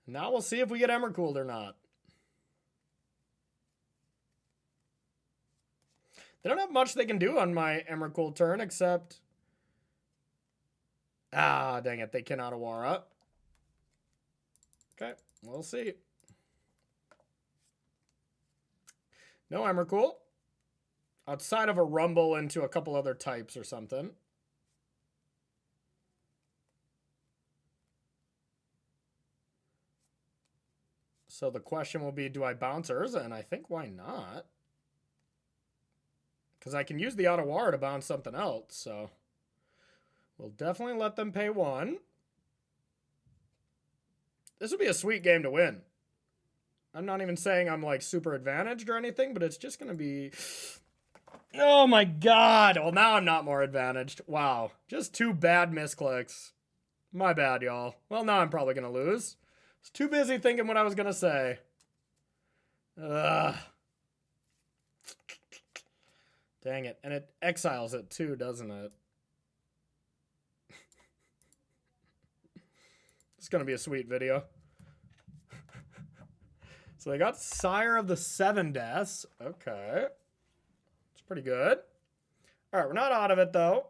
Now we'll see if we get Emrakul or not. They don't have much they can do on my Emrakul turn, except... Ah, dang it. They cannot Awara. Okay, we'll see. No Emrakul. Outside of a Rumble into a couple other types or something. So the question will be, do I bounce Urza? And I think, why not? Because I can use the Otawara to bounce something else, so... We'll definitely let them pay 1. This would be a sweet game to win. I'm not even saying I'm, like, super advantaged or anything, but it's just going to be... Oh, my God! Well, now I'm not more advantaged. Wow. Just 2 bad misclicks. My bad, y'all. Well, now I'm probably going to lose. I was too busy thinking what I was going to say. Ugh. Dang it. And it exiles it, too, doesn't it? It's going to be a sweet video. So they got Sire of the 7 Deaths. Okay. It's pretty good. All right, we're not out of it, though.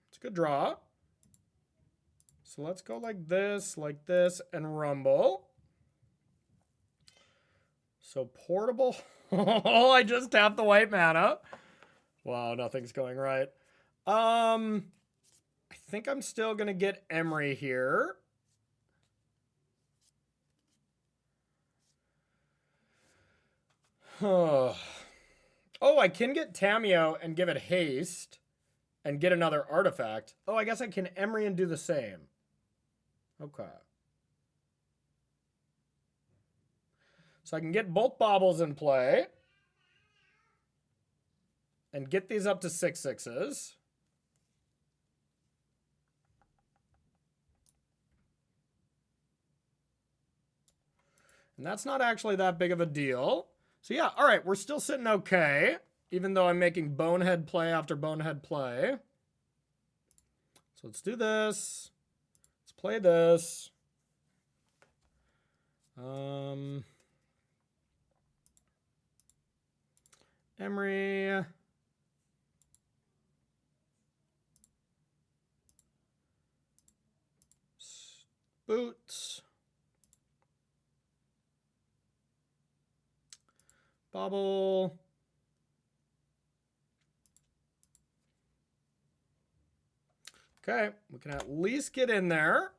It's a good draw. So let's go like this, and rumble. So portable. Oh, I just tapped the white mana. Wow, nothing's going right. I think I'm still gonna get Emery here. Oh, I can get Tamiyo and give it haste and get another artifact. Oh, I guess I can Emery and do the same. Okay. So I can get both baubles in play and get these up to 6/6s. And that's not actually that big of a deal. So yeah, all right, we're still sitting okay, even though I'm making bonehead play after bonehead play. So let's do this. Let's play this. Emery. Boots. Bobble. Okay, we can at least get in there.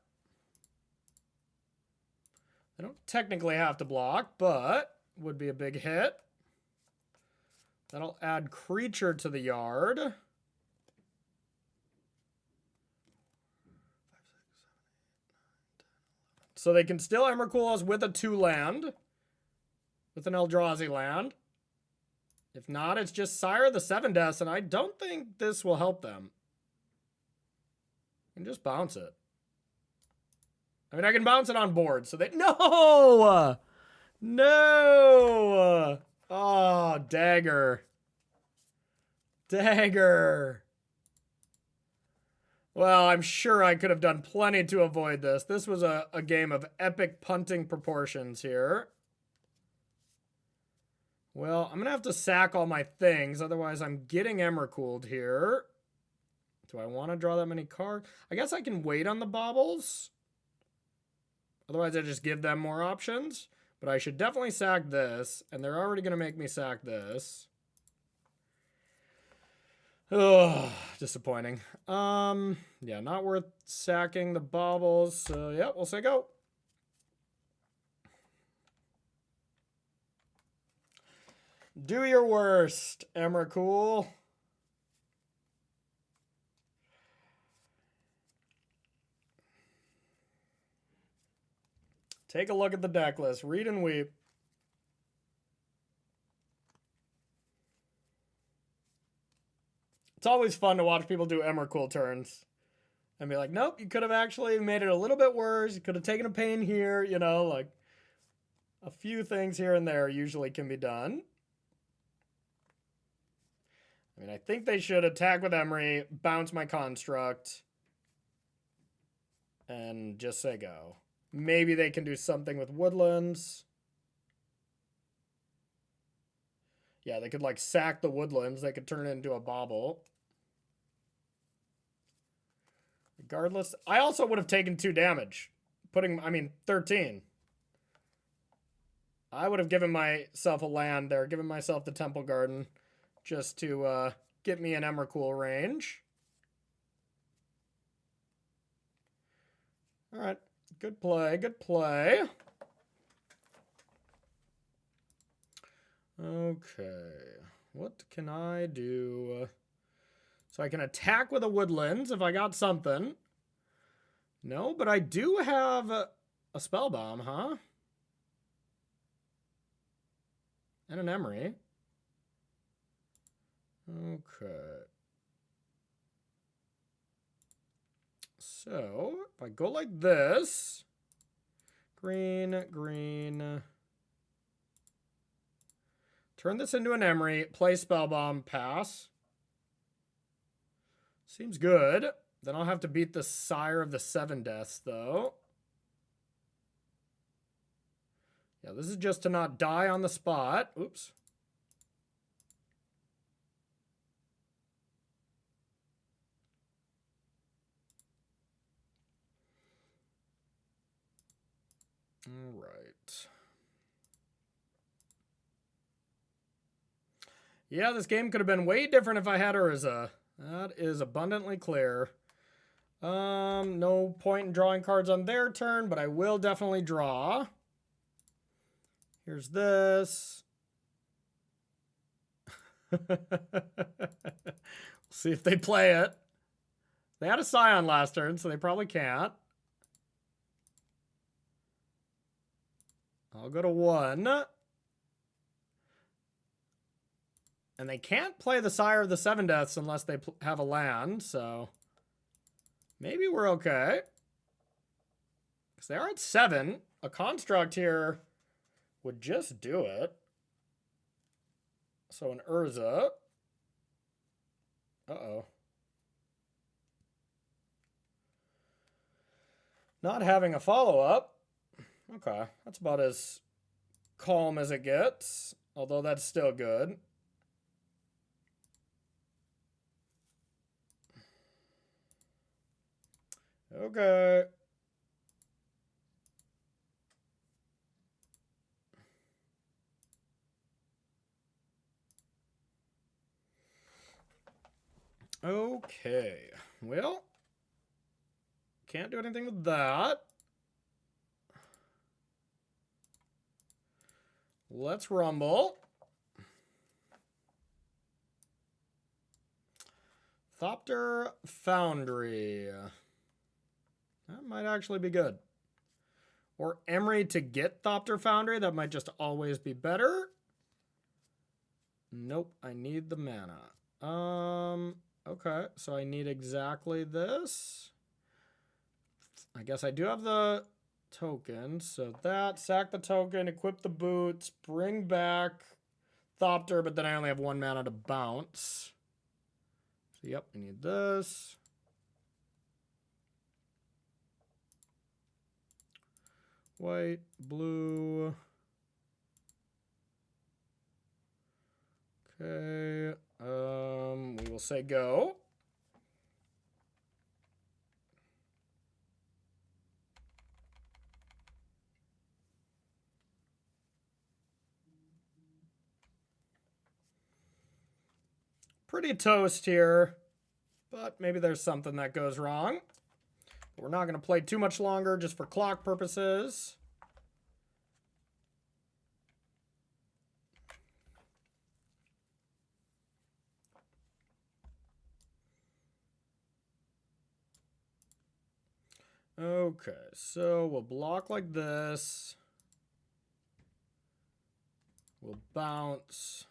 I don't technically have to block, but would be a big hit. That'll add creature to the yard. So they can still Emrakul us with a 2-land. With an Eldrazi land. If not, it's just Sire the 7 Deaths, and I don't think this will help them. I can just bounce it. I mean, I can bounce it on board, so they... No! No! Oh, dagger. Dagger. Well, I'm sure I could have done plenty to avoid this. This was a game of epic punting proportions here. Well, I'm going to have to sack all my things, otherwise I'm getting Emrakuled here. Do I want to draw that many cards? I guess I can wait on the baubles. Otherwise, I just give them more options. But I should definitely sack this, and they're already going to make me sack this. Oh, disappointing. Yeah, not worth sacking the baubles. So, yeah, we'll say go. Do your worst, Emrakul. Take a look at the deck list. Read and weep. It's always fun to watch people do Emrakul turns. And be like, nope, you could have actually made it a little bit worse. You could have taken a pain here, you know, like a few things here and there usually can be done. I mean, I think they should attack with Emery, bounce my construct, and just say go. Maybe they can do something with woodlands. Yeah, they could like sack the woodlands. They could turn it into a bauble. Regardless, I also would have taken 2 damage. 13. I would have given myself a land there, given myself the Temple Garden, just to get me an Emrakul range. All right, good play, good play. Okay, what can I do? So I can attack with a woodlands if I got something. No, but I do have a Spellbomb, huh? And an Emery. Okay. So, if I go like this, green, green, turn this into an Emery, play Spellbomb, pass. Seems good. Then I'll have to beat the Sire of the 7 Deaths, though. Yeah, this is just to not die on the spot. Oops. All right. Yeah, this game could have been way different if I had Urza. That is abundantly clear. No point in drawing cards on their turn, but I will definitely draw. Here's this. See if they play it. They had a Scion last turn, so they probably can't. I'll go to 1. And they can't play the Sire of the Seven Deaths unless they have a land, so maybe we're okay. Because they are at 7. A construct here would just do it. So an Urza. Uh-oh. Not having a follow-up. Okay, that's about as calm as it gets. Although that's still good. Okay. Okay. Well, can't do anything with that. Let's rumble. Thopter Foundry. That might actually be good. Or Emery to get Thopter Foundry. That might just always be better. Nope, I need the mana. Okay, so I need exactly this. I guess I do have the token. So that, sack the token, equip the boots, bring back Thopter, but then I only have 1 mana to bounce. So yep, I need this. White, blue. Okay, we will say go. Pretty toast here, but maybe there's something that goes wrong. We're not going to play too much longer just for clock purposes. Okay, so we'll block like this. We'll bounce.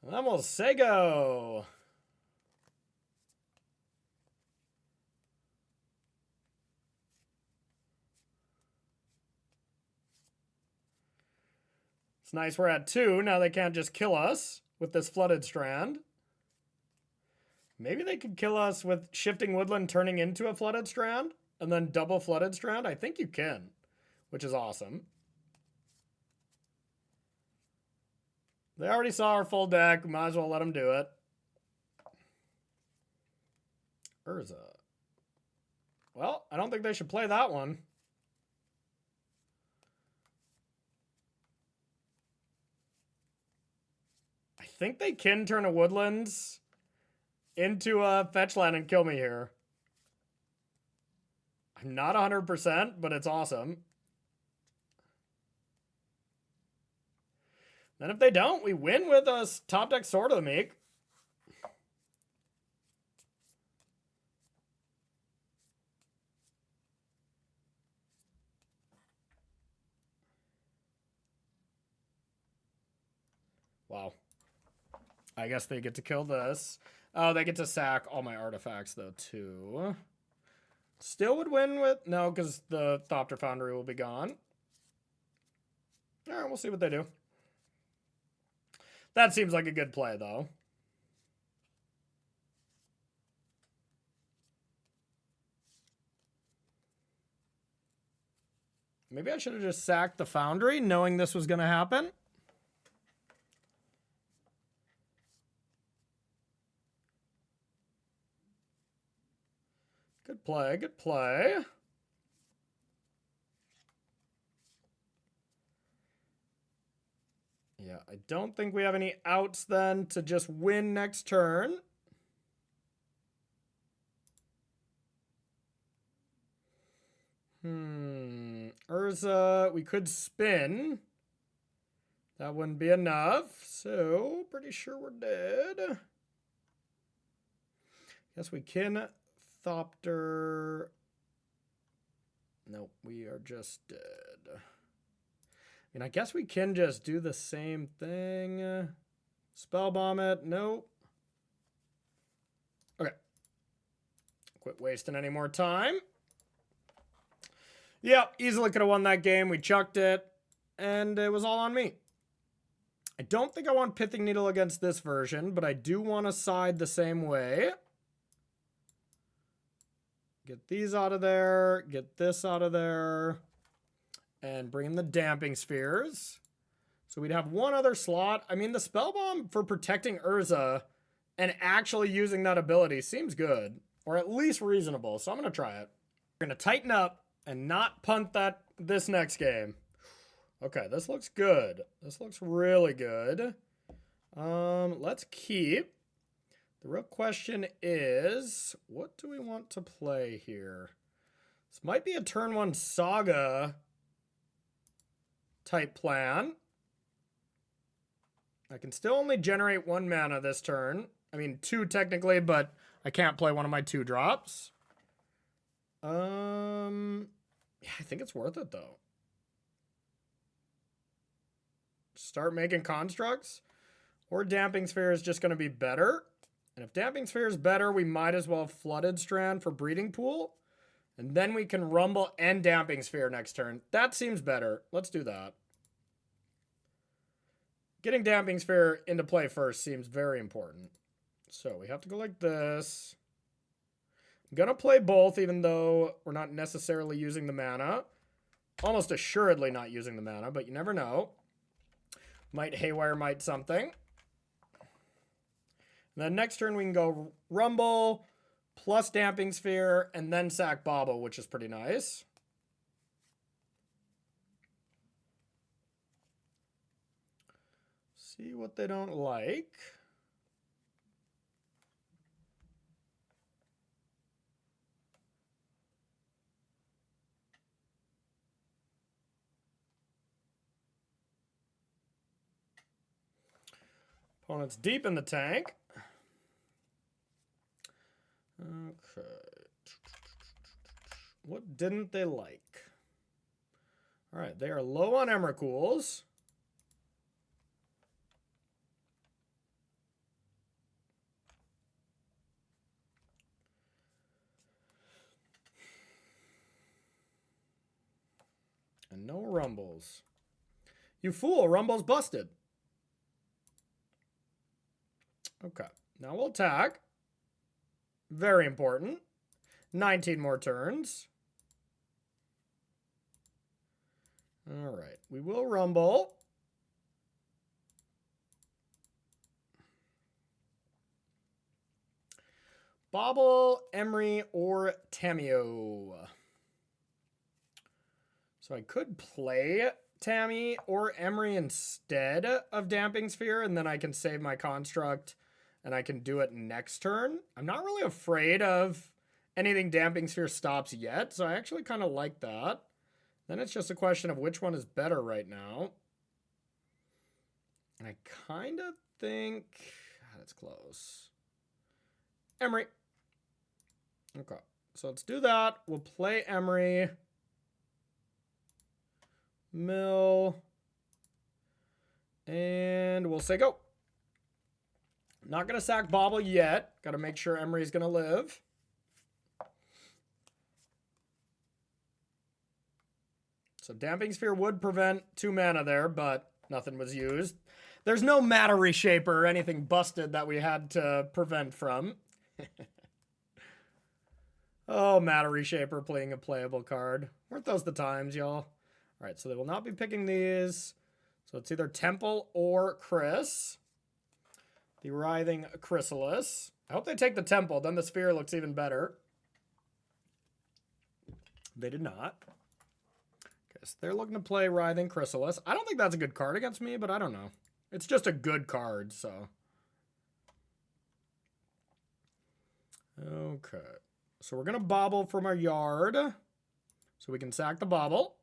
And then we'll say go. It's nice we're at 2. Now they can't just kill us with this Flooded Strand. Maybe they could kill us with Shifting Woodland turning into a Flooded Strand and then double Flooded Strand. I think you can, which is awesome. They already saw our full deck. Might as well let them do it. Urza. Well, I don't think they should play that one. I think they can turn a Woodlands into a fetch land and kill me here. I'm not 100%, but it's awesome. Then if they don't, we win with a top deck Sword of the Meek. Wow. I guess they get to kill this. Oh, they get to sack all my artifacts, though, too. Still would win with... No, because the Thopter Foundry will be gone. All right, we'll see what they do. That seems like a good play, though. Maybe I should have just sacked the Foundry, knowing this was going to happen. Good play, good play. Yeah, I don't think we have any outs then to just win next turn. Urza, we could spin. That wouldn't be enough, so pretty sure we're dead. Guess we can Thopter. Nope, we are just dead. I mean, I guess we can just do the same thing. Spellbomb it. Nope. Okay. Quit wasting any more time. Yeah, easily could have won that game. We chucked it, and it was all on me. I don't think I want Pithing Needle against this version, but I do want to side the same way. Get these out of there. Get this out of there. And bring in the Damping Spheres. So we'd have one other slot. I mean, the Spellbomb for protecting Urza and actually using that ability seems good. Or at least reasonable. So I'm going to try it. We're going to tighten up and not punt this next game. Okay, this looks good. This looks really good. Let's keep. The real question is, what do we want to play here? This might be a turn 1 Saga type plan. I can still only generate 1 mana this turn. I mean, 2 technically, but I can't play one of my 2 drops. Yeah, I think it's worth it though. Start making constructs, or Damping Sphere is just going to be better. And if Damping Sphere is better, we might as well have Flooded Strand for Breeding Pool. And then we can Rumble and Damping Sphere next turn. That seems better. Let's do that. Getting Damping Sphere into play first seems very important. So we have to go like this. I'm going to play both, even though we're not necessarily using the mana. Almost assuredly not using the mana, but you never know. Might Haywire, might something. And then next turn we can go Rumble, plus Damping Sphere, and then sack Bobble, which is pretty nice. See what they don't like. Opponent's deep in the tank. Okay. What didn't they like? All right, they are low on Emrakul's. And no Rumbles. You fool, Rumble's busted. Okay, now we'll attack. Very important. 19 more turns. All right, we will Rumble. Bobble, Emery, or Tamio. So I could play Tammy or Emery instead of Damping Sphere, and then I can save my construct and I can do it next turn. I'm not really afraid of anything Damping Sphere stops yet, so I actually kind of like that. Then it's just a question of which one is better right now. And I kind of think... that's close. Emery. Okay, so let's do that. We'll play Emery. Mill. And we'll say go. Not going to sack Bobble yet. Got to make sure Emery's going to live. So Damping Sphere would prevent 2 mana there, but nothing was used. There's no Matter Reshaper or anything busted that we had to prevent from. Oh, Matter Reshaper playing a playable card. Weren't those the times, y'all? All right, so they will not be picking these. So it's either Temple or Chris. The Writhing Chrysalis. I hope they take the Temple. Then the Sphere looks even better. They did not. Okay, so they're looking to play Writhing Chrysalis. I don't think that's a good card against me, but I don't know. It's just a good card, so. Okay. So we're going to bobble from our yard. So we can sack the bobble.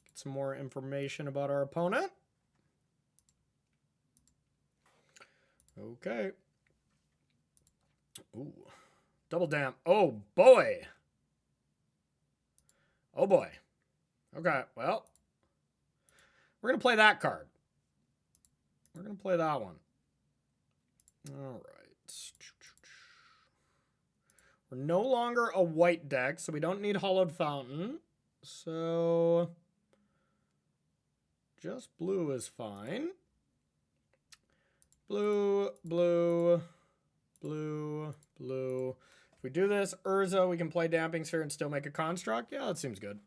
Get some more information about our opponent. Okay. Ooh. Double damp. Oh, boy. Oh, boy. Okay, well. We're going to play that card. We're going to play that one. All right. We're no longer a white deck, so we don't need Hollowed Fountain. So just blue is fine. Blue, blue, blue, blue. If we do this, Urza, we can play Damping Sphere and still make a construct. Yeah, that seems good.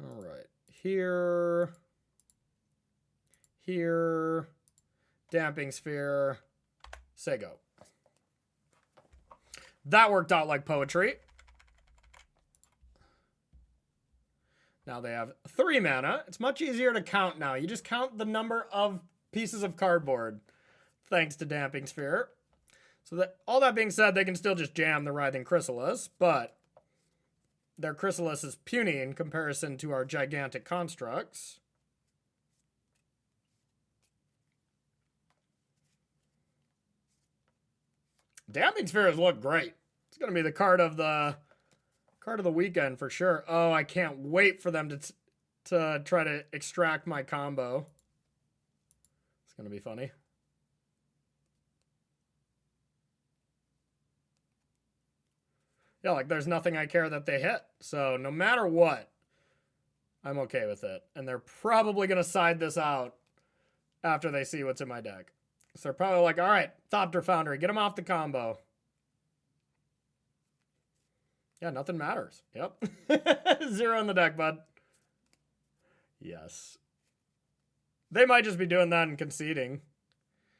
All right. Here. Here. Damping Sphere. Say go. That worked out like poetry. Now they have 3 mana. It's much easier to count now. You just count the number of pieces of cardboard, thanks to Damping Sphere. So that all that being said, they can still just jam the Writhing Chrysalis, but their Chrysalis is puny in comparison to our gigantic constructs. Damping Spheres look great. It's going to be the card of the weekend for sure. Oh, I can't wait for them to try to extract my combo. It's going to be funny. Yeah, like there's nothing I care that they hit. So no matter what, I'm okay with it. And they're probably going to side this out after they see what's in my deck. So they're probably like, all right, Thopter Foundry, get him off the combo. Yeah, nothing matters. Yep. 0 in the deck, bud. Yes. They might just be doing that and conceding.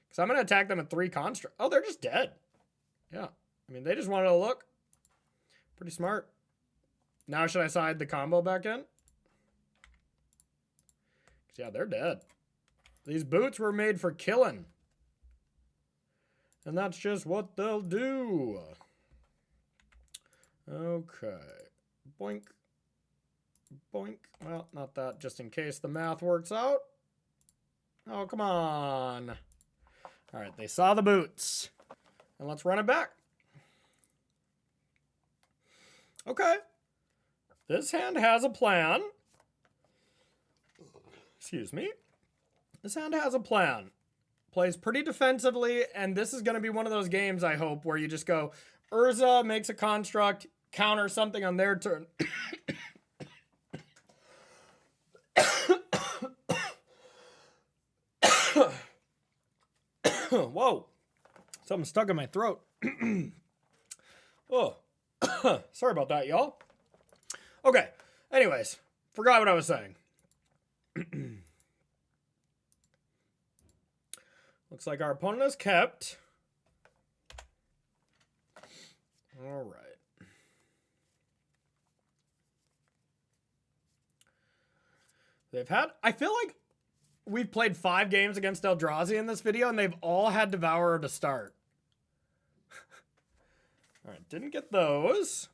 Because I'm going to attack them at 3 construct. Oh, they're just dead. Yeah. I mean, they just wanted to look. Pretty smart. Now should I side the combo back in? Yeah, they're dead. These boots were made for killing. And that's just what they'll do. Okay. Boink. Boink. Well, not that, just in case the math works out. Oh, come on. All right, they saw the boots. And let's run it back. Okay. This hand has a plan. Excuse me. This hand has a plan. Plays pretty defensively, and this is going to be one of those games, I hope, where you just go, Urza makes a construct, counter something on their turn. Whoa. Something stuck in my throat. Oh. Sorry about that, y'all. Okay. Anyways, forgot what I was saying. Looks like our opponent has kept. All right. They've had, I feel like we've played 5 games against Eldrazi in this video, and they've all had Devourer to start. All right, didn't get those.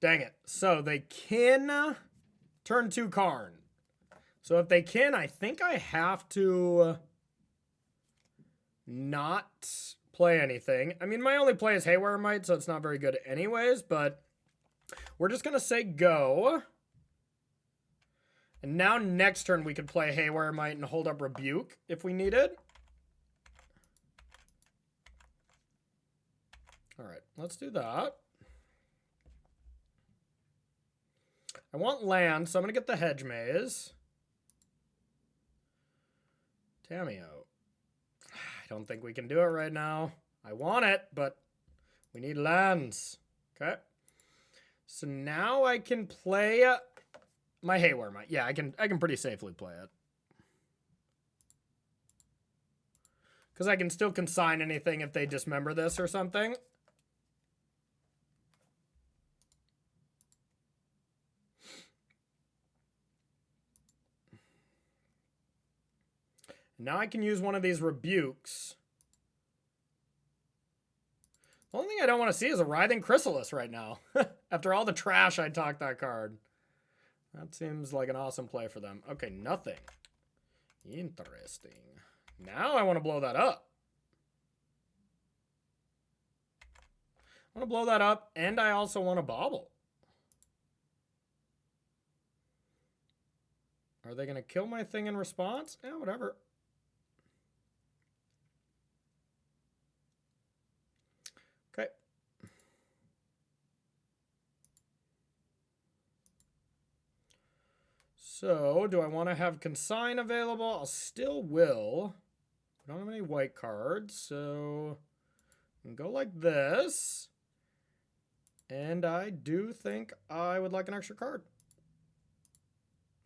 Dang it. So they can turn 2 Karn. So if they can, I think I have to not play anything. I mean, my only play is Haywire Might, so it's not very good anyways, but we're just going to say go. And now next turn we could play Haywire Might and hold up Rebuke if we needed. All right, let's do that. I want land, so I'm going to get the Hedge Maze. Tameo. I don't think we can do it right now. I want it, but we need lands. Okay. So now I can play my Haywire Might. Yeah, I can pretty safely play it. Because I can still consign anything if they dismember this or something. Now I can use one of these rebukes. The only thing I don't want to see is a Writhing Chrysalis right now. After all the trash I talked that card. That seems like an awesome play for them. Okay, nothing. Interesting. Now I want to blow that up. I want to blow that up, and I also want to bobble. Are they going to kill my thing in response? Yeah, whatever. Okay. So, do I want to have consign available? I'll still will. I don't have any white cards, so I can go like this. And I do think I would like an extra card.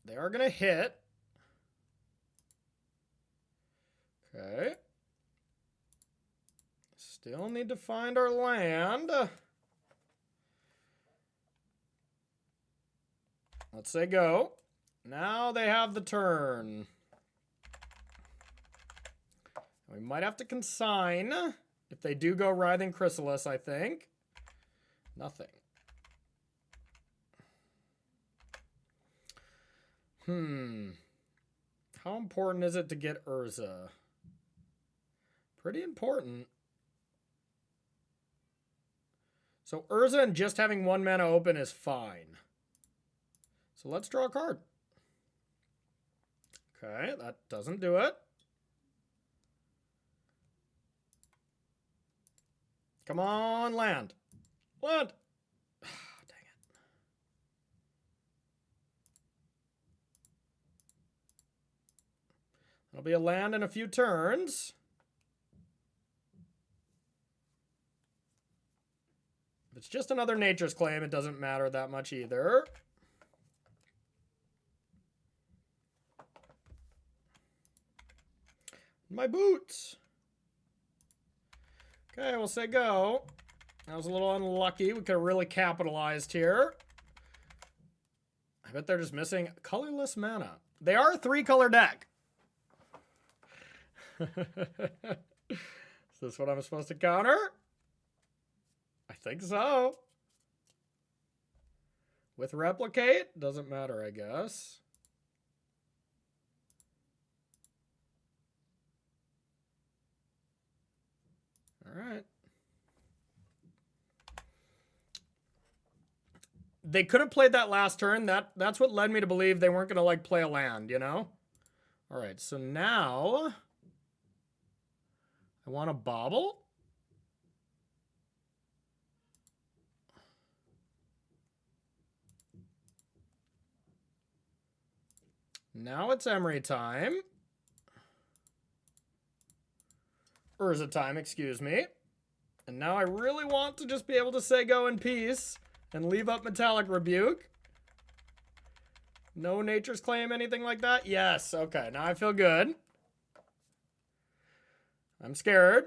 They are going to hit. Okay. Still need to find our land. Let's say go. Now they have the turn. We might have to consign if they do go Writhing Chrysalis, I think. Nothing. How important is it to get Urza? Pretty important. So Urza and just having 1 mana open is fine. So let's draw a card. Okay, that doesn't do it. Come on, land. Land. Dang it. That'll be a land in a few turns. If it's just another Nature's Claim, it doesn't matter that much either. My boots. Okay, we'll say go. That was a little unlucky. We could have really capitalized here. I bet they're just missing colorless mana. They are a 3-color deck. Is this what I'm supposed to counter? I think so. With replicate, doesn't matter, I guess. All right. They could have played that last turn. That's what led me to believe they weren't going to like play a land, you know? All right, so now I want to bobble. Now it's Emery time. Urza time, excuse me. And now I really want to just be able to say go in peace and leave up Metallic Rebuke. No Nature's Claim, anything like that? Yes, okay, now I feel good. I'm scared.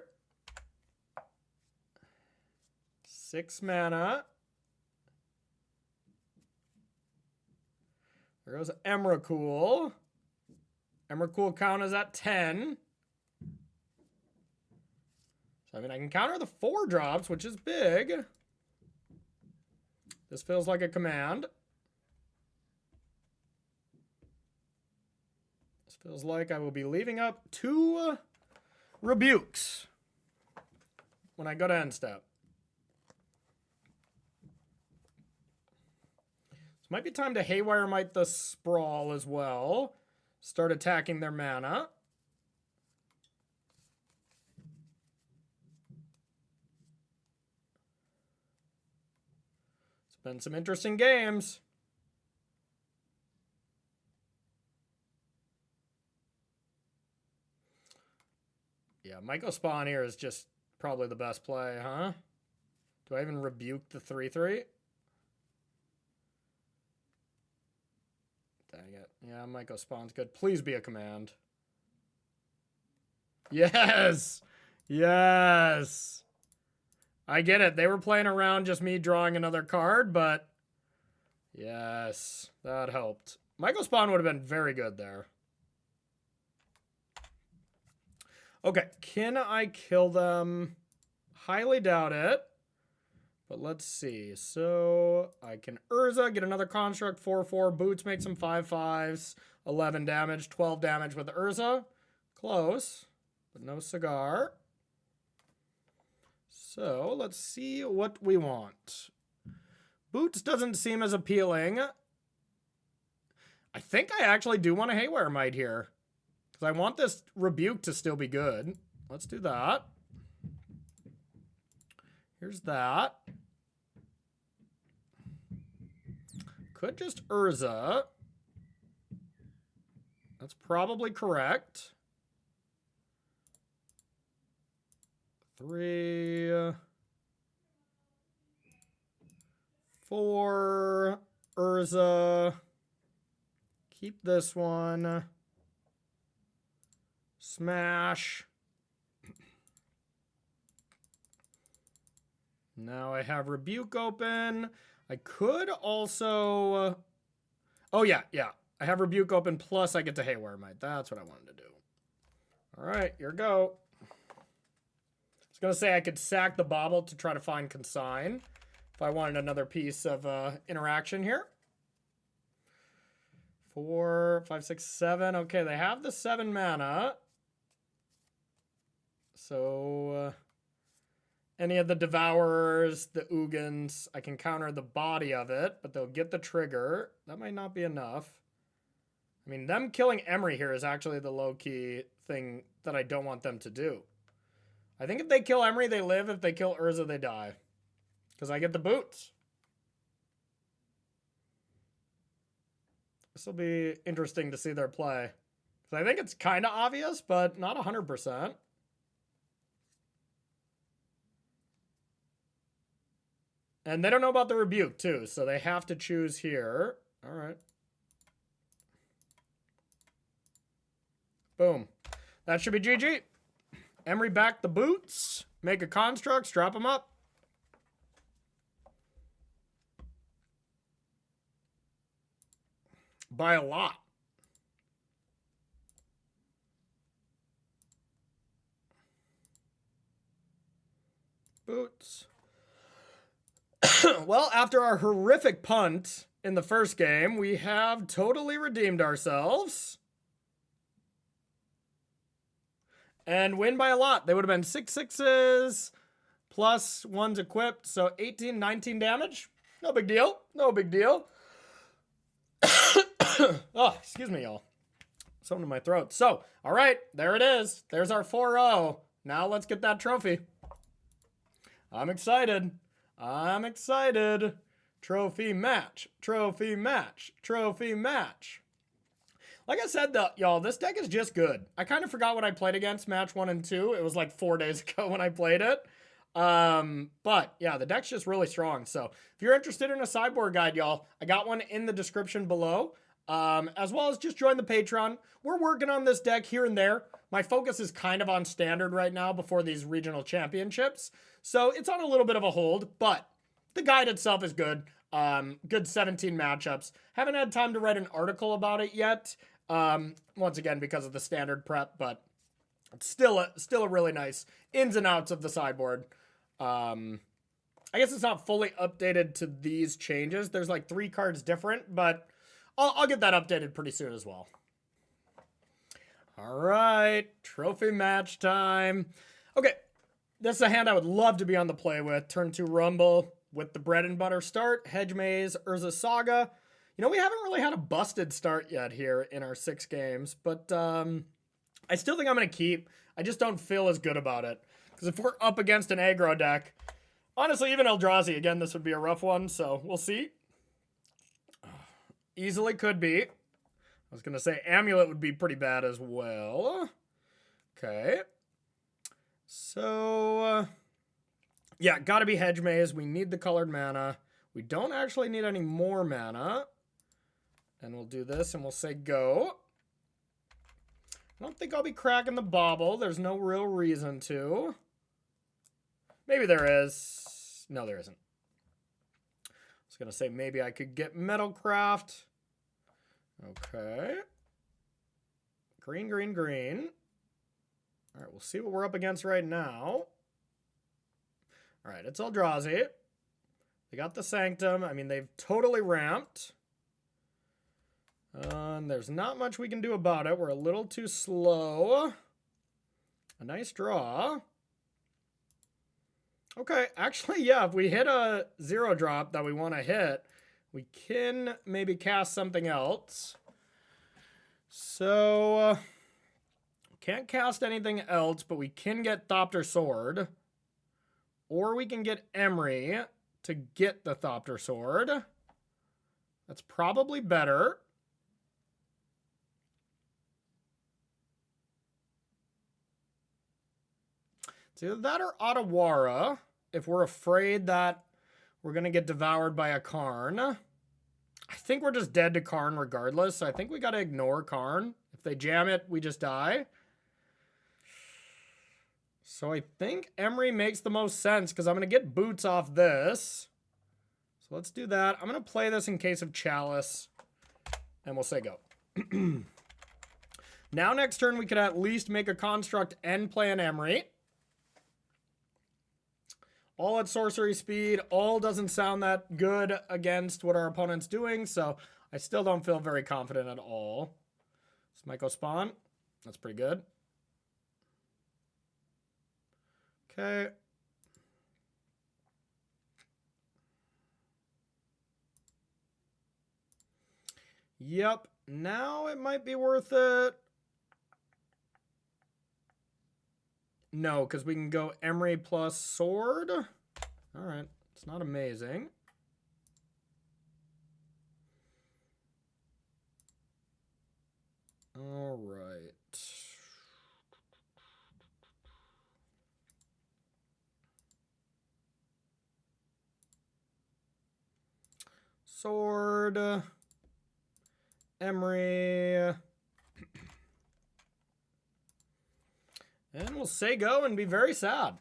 6 mana. There goes Emrakul. Emrakul count is at 10. So, I mean, I can counter the 4 drops, which is big. This feels like a command. This feels like I will be leaving up 2 rebukes when I go to end step. This might be time to Haywire Might the Sprawl as well. Start attacking their mana. It's been some interesting games. Yeah, Myco Spawn here is just probably the best play, huh? Do I even rebuke the 3/3? Dang it. Yeah, Myco Spawn's good. Please be a command. Yes. Yes. I get it. They were playing around just me drawing another card, but yes, that helped. Michael Spawn would have been very good there. Okay, can I kill them? Highly doubt it. But let's see. So I can Urza, get another construct, 4/4. Boots make some 5/5s. 11 damage, 12 damage with Urza. Close, but no cigar. So let's see what we want. Boots doesn't seem as appealing. I think I actually do want a Haywire Mite here, because I want this Rebuke to still be good. Let's do that. Here's that. Could just Urza. That's probably correct. 3, 4, Urza. Keep this one. Smash. Now I have Rebuke open. I could also... oh, yeah. I have Rebuke open, plus I get to Haywire Mite. That's what I wanted to do. All right, here we go. I was going to say I could sack the Bauble to try to find Consign if I wanted another piece of interaction here. 4, 5, 6, 7. Okay, they have the 7 mana. So... any of the Devourers, the Ugins, I can counter the body of it, but they'll get the trigger. That might not be enough. I mean, them killing Emery here is actually the low-key thing that I don't want them to do. I think if they kill Emery, they live. If they kill Urza, they die. Because I get the boots. This will be interesting to see their play. Because I think it's kind of obvious, but not 100%. And they don't know about the Rebuke, too, so they have to choose here. All right. Boom. That should be GG. Emery back the boots. Make a construct. Drop them up. By a lot. Boots. Well, after our horrific punt in the first game, we have totally redeemed ourselves. And win by a lot. They would have been 6 6s, plus 1's equipped, so 18, 19 damage. No big deal. No big deal. Oh, excuse me, y'all. Something in my throat. So, all right, there it is. There's our 4-0. Now let's get that trophy. I'm excited. I'm excited. Trophy match. Trophy match. Trophy match. Like I said, though, y'all, this deck is just good. I kind of forgot what I played against match 1 and 2. It was like 4 days ago when I played it. But yeah, the deck's just really strong. So if you're interested in a sideboard guide, y'all, I got one in the description below. As well as just join the Patreon. We're working on this deck here and there. My focus is kind of on standard right now before these regional championships. So it's on a little bit of a hold, but the guide itself is good. Good 17 matchups. Haven't had time to write an article about it yet. Once again, because of the standard prep, but it's still a really nice ins and outs of the sideboard. I guess it's not fully updated to these changes. There's like 3 cards different, but I'll get that updated pretty soon as well. All right, trophy match time. Okay, this is a hand I would love to be on the play with. Turn 2 Rumble with the bread and butter start. Hedge Maze, Urza Saga. You know, we haven't really had a busted start yet here in our 6 games, but I still think I'm going to keep. I just don't feel as good about it. Because if we're up against an aggro deck, honestly, even Eldrazi, again, this would be a rough one, so we'll see. Easily could be. I was going to say Amulet would be pretty bad as well. Okay. So, yeah, got to be Hedge Maze. We need the colored mana. We don't actually need any more mana. And we'll do this and we'll say go. I don't think I'll be cracking the bauble. There's no real reason to. Maybe there is. No, there isn't. I was going to say maybe I could get Metalcraft. Okay. Green, green, green. All right, we'll see what we're up against right now. All right, it's Eldrazi. They got the Sanctum. I mean, they've totally ramped. And there's not much we can do about it. We're a little too slow. A nice draw. Okay, actually, yeah, if we hit a 0-drop that we want to hit, we can maybe cast something else. So, can't cast anything else, but we can get Thopter Sword. Or we can get Emery to get the Thopter Sword. That's probably better. It's either that or Otawara, if we're afraid that we're going to get devoured by a Karn. I think we're just dead to Karn regardless, so I think we got to ignore Karn. If they jam it, we just die. So I think Emery makes the most sense because I'm going to get boots off this. So let's do that. I'm going to play this in case of Chalice, and we'll say go. Now next turn we could at least make a construct and play an Emery. All at sorcery speed. All doesn't sound that good against what our opponent's doing, so I still don't feel very confident at all. Smyko Spawn. That's pretty good. Okay. Yep. Now it might be worth it. No, because we can go Emery plus Sword. All right. It's not amazing. All right. Sword. Emery. And we'll say go and be very sad.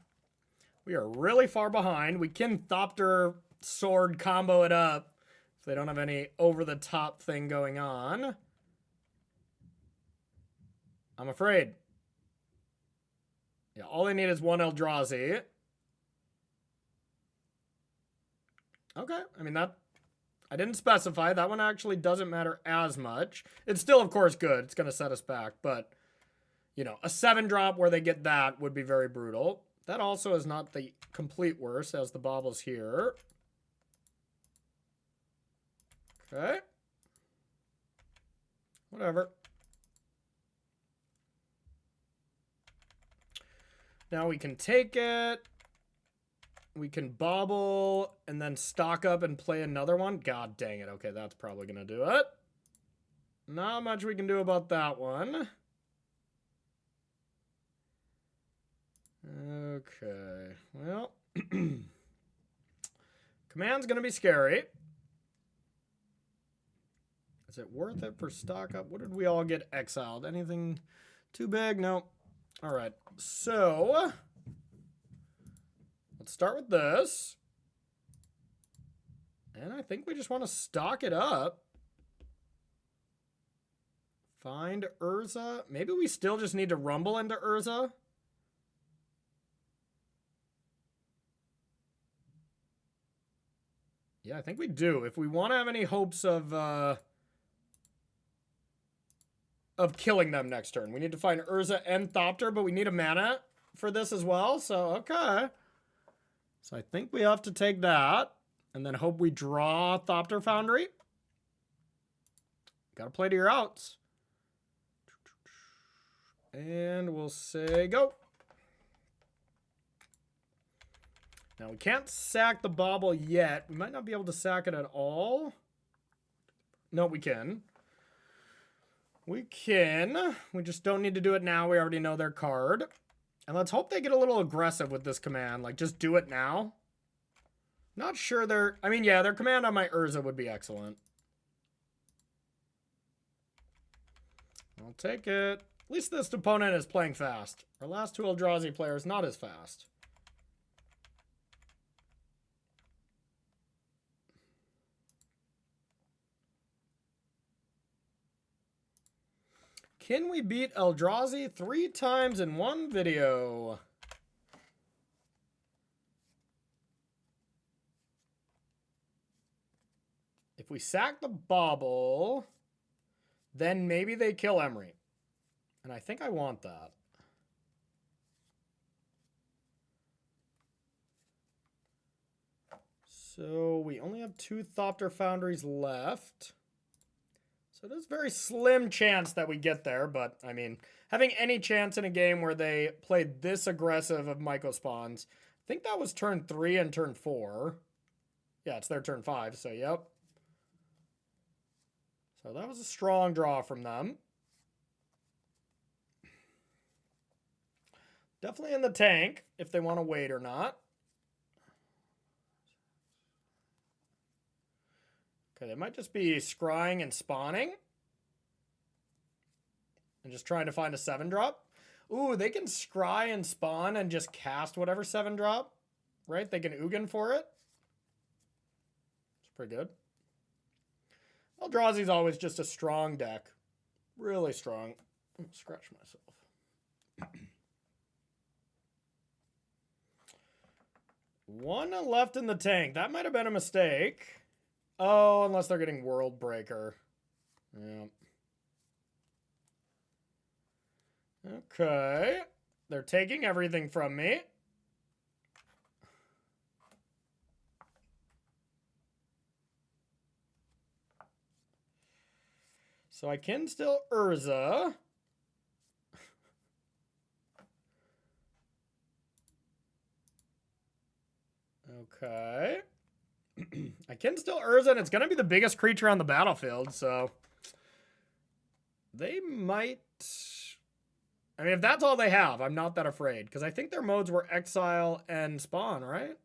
We are really far behind. We can Thopter Sword combo it up if they don't have any over-the-top thing going on. I'm afraid. Yeah, all they need is one Eldrazi. Okay, I mean, that... I didn't specify. That one actually doesn't matter as much. It's still, of course, good. It's going to set us back, but... You know, a 7-drop where they get that would be very brutal. That also is not the complete worst, as the bauble's here. Okay. Whatever. Now we can take it. We can bauble and then stock up and play another one. God dang it. Okay, that's probably going to do it. Not much we can do about that one. Okay, well, command's gonna be scary. Is it worth it for stock up? What did we all get exiled? Anything too big? No. All right, so let's start with this. And I think we just want to stock it up. Find Urza. Maybe we still just need to rumble into Urza. Yeah, I think we do. If we want to have any hopes of killing them next turn, we need to find Urza and Thopter, but we need a mana for this as well. So, okay. So I think we have to take that and then hope we draw Thopter Foundry. Got to play to your outs. And we'll say go. Now, we can't sack the bauble yet. We might not be able to sack it at all. No, we can. We can. We just don't need to do it now. We already know their card. And let's hope they get a little aggressive with this command. Like, just do it now. Not sure they're... I mean, yeah, their command on my Urza would be excellent. I'll take it. At least this opponent is playing fast. Our last two Eldrazi players not as fast. Can we beat Eldrazi 3 times in one video? If we sack the Bauble, then maybe they kill Emery. And I think I want that. So we only have 2 Thopter Foundries left. So there's a very slim chance that we get there, but I mean, having any chance in a game where they played this aggressive of Myco Spawns, I think that was turn 3 and turn 4. Yeah, it's their turn 5, so yep. So that was a strong draw from them. Definitely in the tank, if they want to wait or not. Okay, they might just be scrying and spawning. And just trying to find a 7-drop. Ooh, they can scry and spawn and just cast whatever 7-drop. Right? They can Ugin for it. It's pretty good. Eldrazi's always just a strong deck. Really strong. Scratch myself. 1 left in the tank. That might have been a mistake. Oh, unless they're getting World Breaker. Yeah. Okay. They're taking everything from me. So I can still Urza. Okay. I can still Urza, and it's going to be the biggest creature on the battlefield, so they might... I mean, if that's all they have, I'm not that afraid, because I think their modes were Exile and Spawn, right?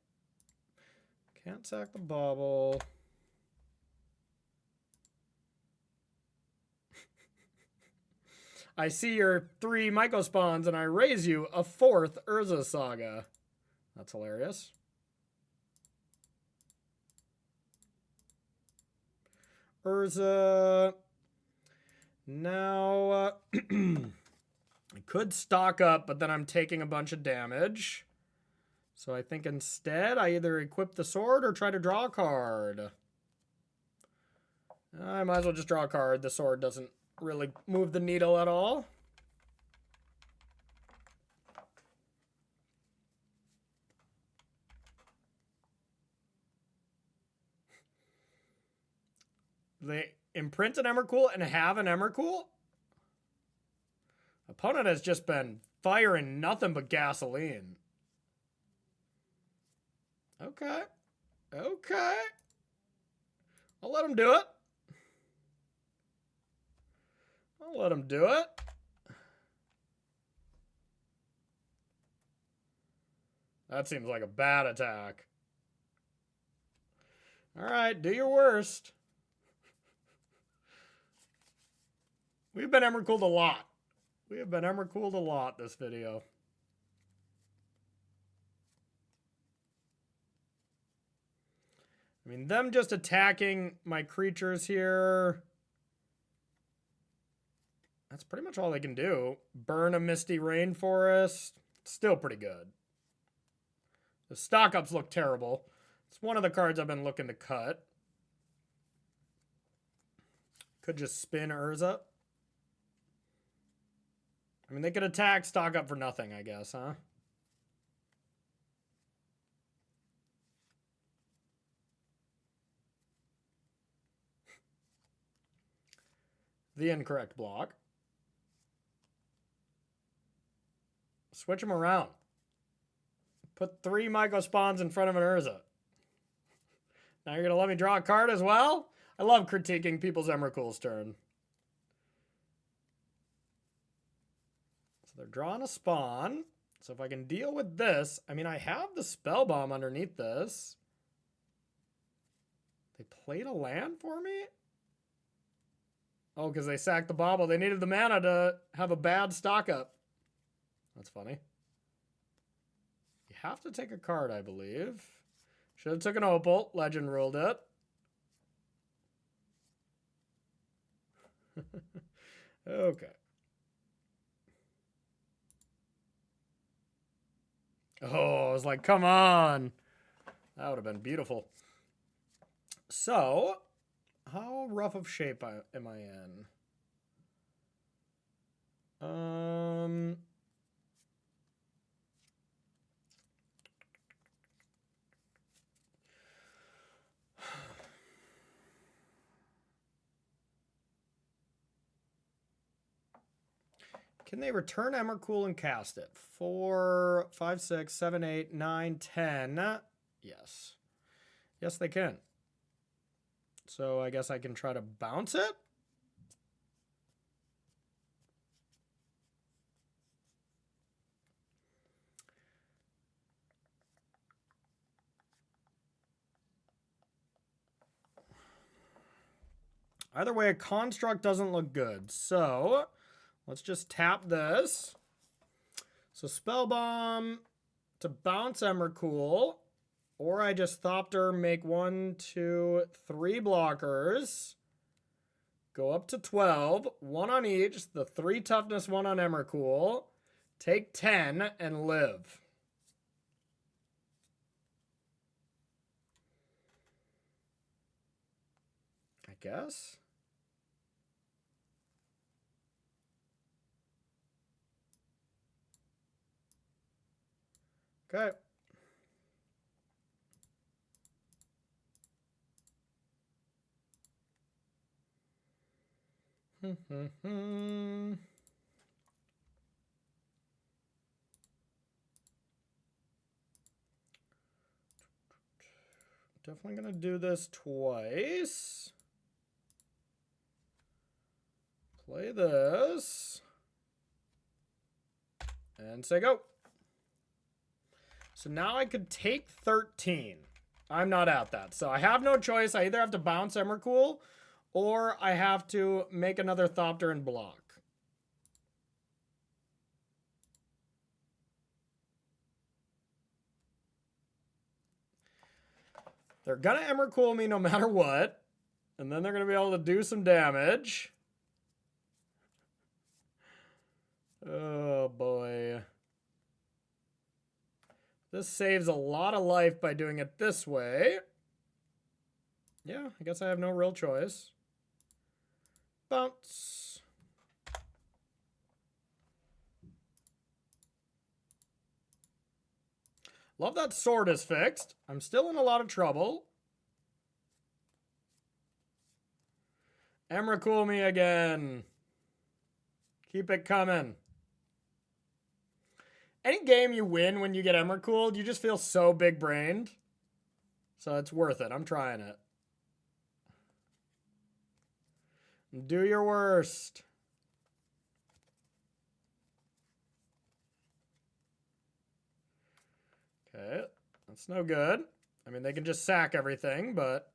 Can't sack the Bauble. I see your 3 Myco Spawns, and I raise you a 4th Urza Saga. That's hilarious. Urza. Now, I could stock up, but then I'm taking a bunch of damage. So I think instead I either equip the sword or try to draw a card. I might as well just draw a card. The sword doesn't really move the needle at all. They imprint an Emrakul and have an Emrakul? Opponent has just been firing nothing but gasoline. Okay. Okay. I'll let him do it. I'll let him do it. That seems like a bad attack. All right, do your worst. We've been Emrakul'd a lot. We have been Emrakul'd a lot this video. I mean, them just attacking my creatures here. That's pretty much all they can do. Burn a Misty Rainforest. Still pretty good. The stock-ups look terrible. It's one of the cards I've been looking to cut. Could just spin Urza. I mean, they could attack stock up for nothing, I guess, huh? The incorrect block. Switch them around. Put 3 Myco Spawns in front of an Urza. Now you're going to let me draw a card as well? I love critiquing people's Emrakul's turn. So they're drawing a Spawn. So if I can deal with this, I mean, I have the Spell Bomb underneath this. They played a land for me? Oh, because they sacked the bauble. They needed the mana to have a bad stock up. That's funny. You have to take a card, I believe. Should have took an opal. Legend ruled it. Okay. Oh, I was like, come on. That would have been beautiful. So, how rough of shape am I in? Can they return Emrakul and cast it? 4, 5, 6, 7, 8, 9, 10. Yes. Yes, they can. So I guess I can try to bounce it? Either way, a construct doesn't look good. So let's just tap this. So Spellbomb to bounce Emrakul. Or I just Thopter, make 1, 2, 3 blockers. Go up to 12. 1 on each. The 3 toughness, 1 on Emrakul. Take 10 and live. I guess. Okay. Definitely gonna do this twice. Play this. And say go. So now I could take 13. I'm not at that. So I have no choice. I either have to bounce Emrakul or I have to make another Thopter and block. They're gonna Emrakul me no matter what. And then they're gonna be able to do some damage. Oh boy. This saves a lot of life by doing it this way. Yeah, I guess I have no real choice. Bounce. Love that sword is fixed. I'm still in a lot of trouble. Emrakul me again. Keep it coming. Any game you win when you get Emrakul, you just feel so big-brained. So it's worth it. I'm trying it. Do your worst. Okay, that's no good. I mean, they can just sack everything, but...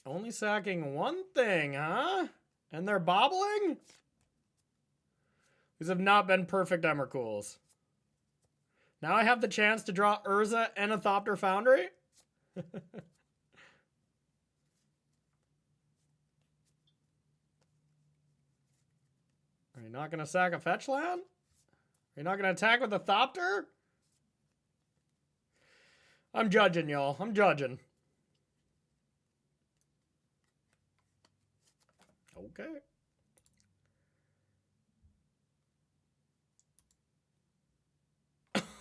Only sacking one thing, huh? And they're bobbling? These have not been perfect Emrakuls. Now I have the chance to draw Urza and a Thopter Foundry? Are you not going to sack a fetch land? Are you not going to attack with a Thopter? I'm judging, y'all. I'm judging. Okay.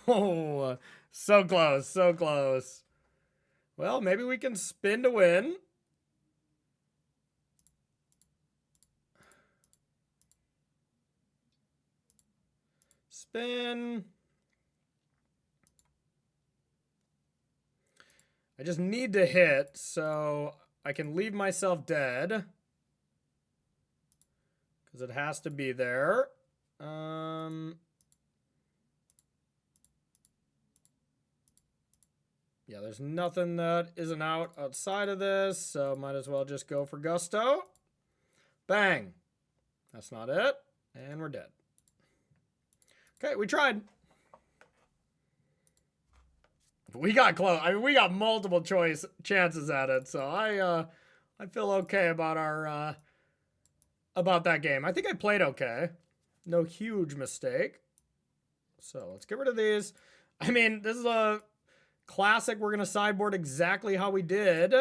Oh, so close, so close. Well, maybe we can spin to win. Spin. I just need to hit so I can leave myself dead. because it has to be there. Yeah, there's nothing that isn't out outside of this, so might as well just go for Gusto. Bang. That's not it. And we're dead. Okay, we tried. We got close. I mean, we got multiple chances at it, so I feel okay about our about that game. I think I played okay. No huge mistake. So let's get rid of these. I mean, this is a classic. We're going to sideboard exactly how we did,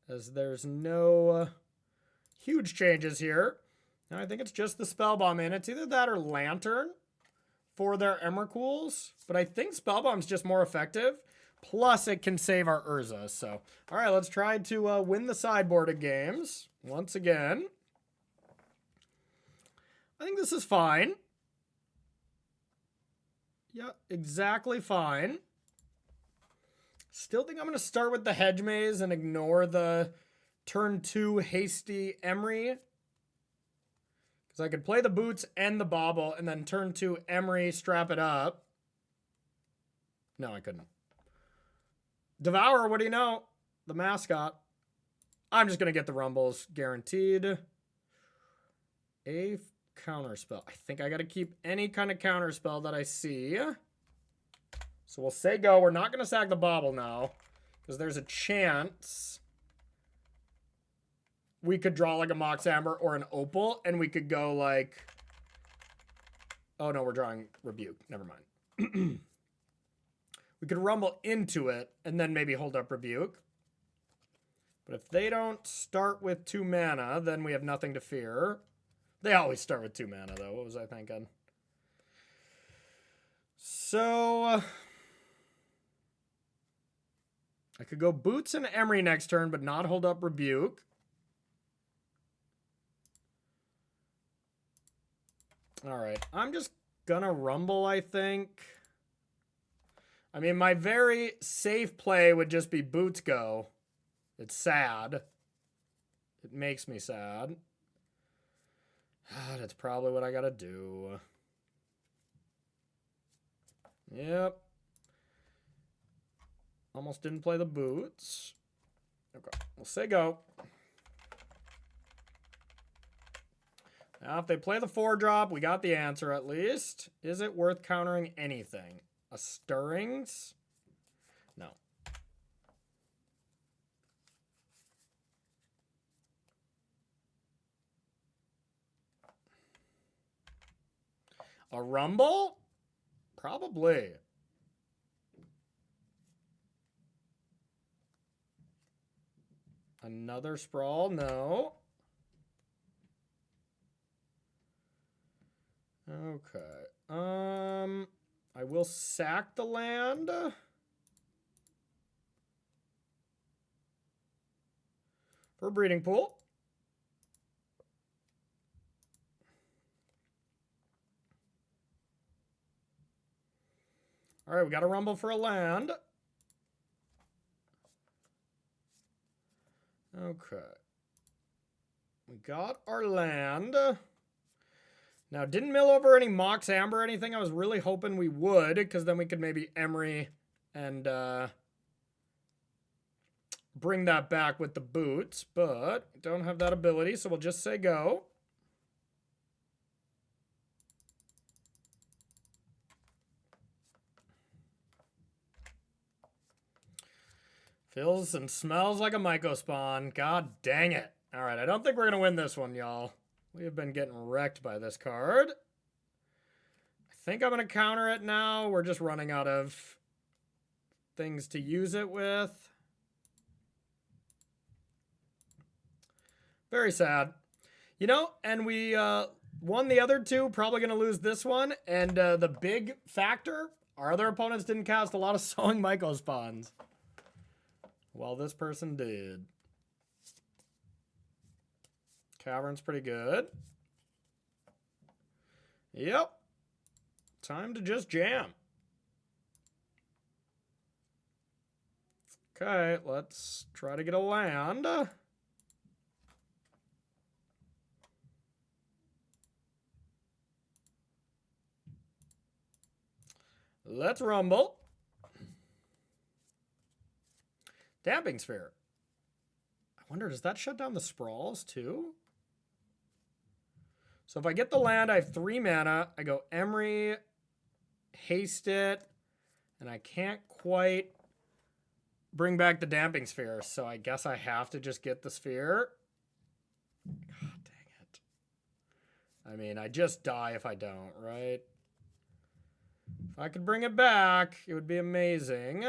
as there's no huge changes here. Now I think it's just the Spellbomb in. It's either that or Lantern for their Emrakul's, but I think Spellbomb's just more effective. Plus, it can save our Urza. So, all right, let's try to win the sideboard of games once again. I think this is fine. Yeah, exactly fine. Still think I'm going to start with the Hedge Maze and ignore the turn 2 hasty Emery. Because I could play the Boots and the Bauble and then turn 2 Emery, strap it up. No, I couldn't. Devour, what do you know? The mascot. I'm just going to get the Rumbles, guaranteed. A counterspell. I think I got to keep any kind of counterspell that I see. So we'll say go. We're not going to sack the Bauble now, because there's a chance we could draw like a Mox Amber or an Opal, and we could go like... Oh, no, we're drawing Rebuke. Never mind. We could rumble into it, and then maybe hold up Rebuke. But if they don't start with 2 mana, then we have nothing to fear. They always start with 2 mana, though. What was I thinking? So... I could go Boots and Emery next turn, but not hold up Rebuke. All right. I'm just gonna rumble, I think. I mean, my very safe play would just be Boots go. It's sad. It makes me sad. That's probably what I gotta do. Yep. Almost didn't play the Boots. Okay, we'll say go. Now, if they play the 4-drop, we got the answer at least. Is it worth countering anything? A Stirrings? No. A Rumble? Probably. Another Sprawl? No. Okay. I will sack the land. For a breeding pool. All right, we got a rumble for a land. Okay. We got our land. Now, didn't mill over any Mox Amber or anything. I was really hoping we would, because then we could maybe Emery and bring that back with the Boots, but don't have that ability, so we'll just say go. Feels and smells like a Myco spawn. God dang it. All right, I don't think we're going to win this one, y'all. We have been getting wrecked by this card. I think I'm going to counter it now. We're just running out of things to use it with. Very sad. You know, and we won the other two. Probably going to lose this one. And the big factor, our other opponents didn't cast a lot of Sowing Myco spawns. Well, this person did. Cavern's pretty good. Yep. Time to just jam. Okay, let's try to get a land. Let's rumble. Damping Sphere. I wonder, does that shut down the sprawls too? So if I get the land, I have 3 mana. I go Emery, haste it, and I can't quite bring back the Damping Sphere. So I guess I have to just get the sphere. God dang it. I mean, I just die if I don't, right? If I could bring it back, it would be amazing.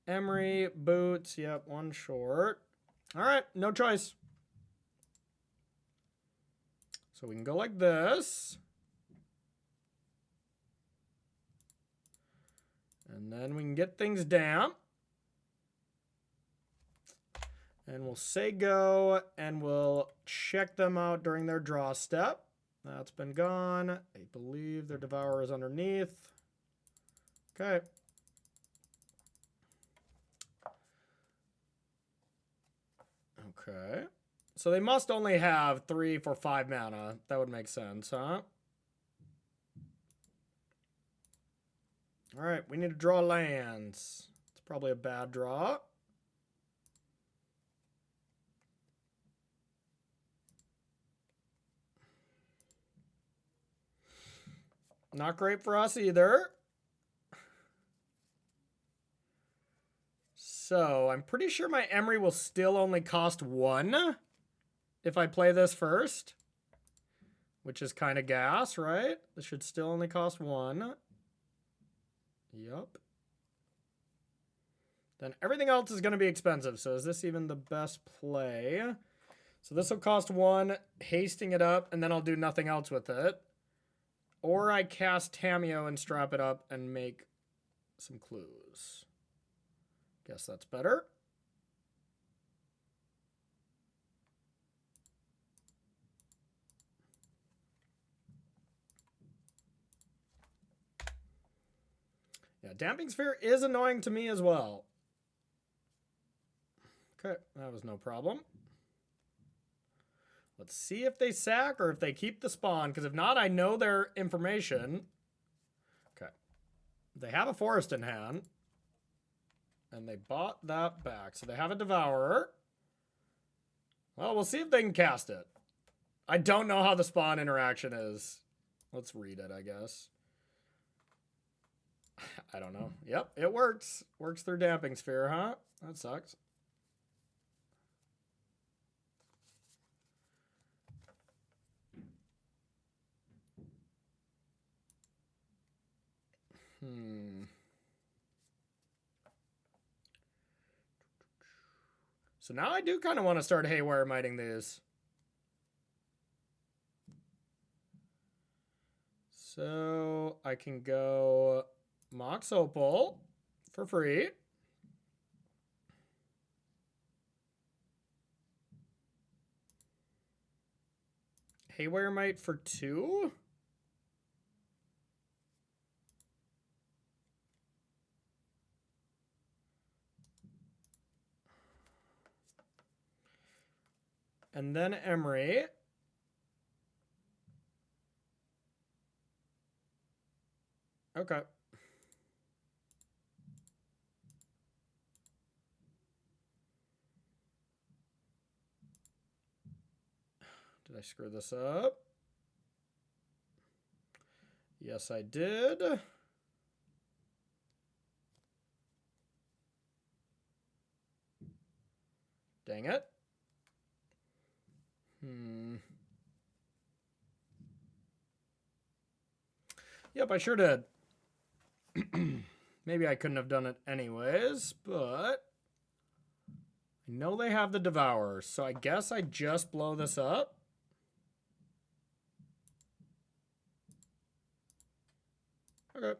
Emery, boots, yep, 1 short. All right, no choice. So we can go like this. And then we can get things damp. And we'll say go, and we'll check them out during their draw step. That's been gone. I believe their Devourer is underneath. Okay. Okay. So they must only have 3 for 5 mana. That would make sense, huh? All right, we need to draw lands. It's probably a bad draw. Not great for us either. So I'm pretty sure my Emery will still only cost 1 if I play this first, which is kind of gas, right? This should still only cost 1. Yup. Then everything else is going to be expensive. So is this even the best play? So this will cost 1, hasting it up, and then I'll do nothing else with it. Or I cast Tamiyo and strap it up and make some clues. Guess that's better. Yeah, Damping Sphere is annoying to me as well. Okay, that was no problem. Let's see if they sack or if they keep the spawn, because if not, I know their information. Okay. They have a forest in hand. And they bought that back. So they have a Devourer. Well, we'll see if they can cast it. I don't know how the spawn interaction is. Let's read it, I guess. I don't know. Yep, it works. Works through Damping Sphere, huh? That sucks. So now I do kind of want to start Haywire Mighting these. So I can go Mox Opal for free. Haywire Might for 2. And then Emery. Okay. Did I screw this up? Yes, I did. Dang it. Yep, I sure did. Maybe I couldn't have done it anyways, but I know they have the Devourer, so I guess I just blow this up. Okay.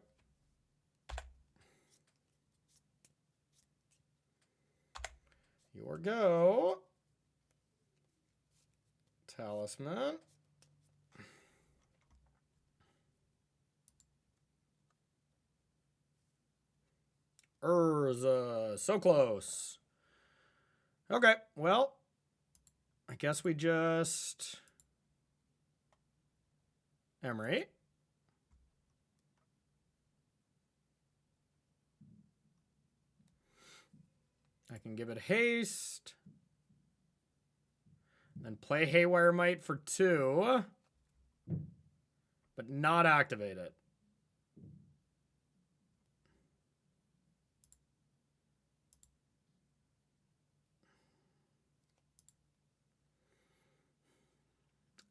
Your go. Talisman. Urza. So close. Okay, well, I guess we just Emery. I can give it haste. Then play Haywire Might for 2. But not activate it.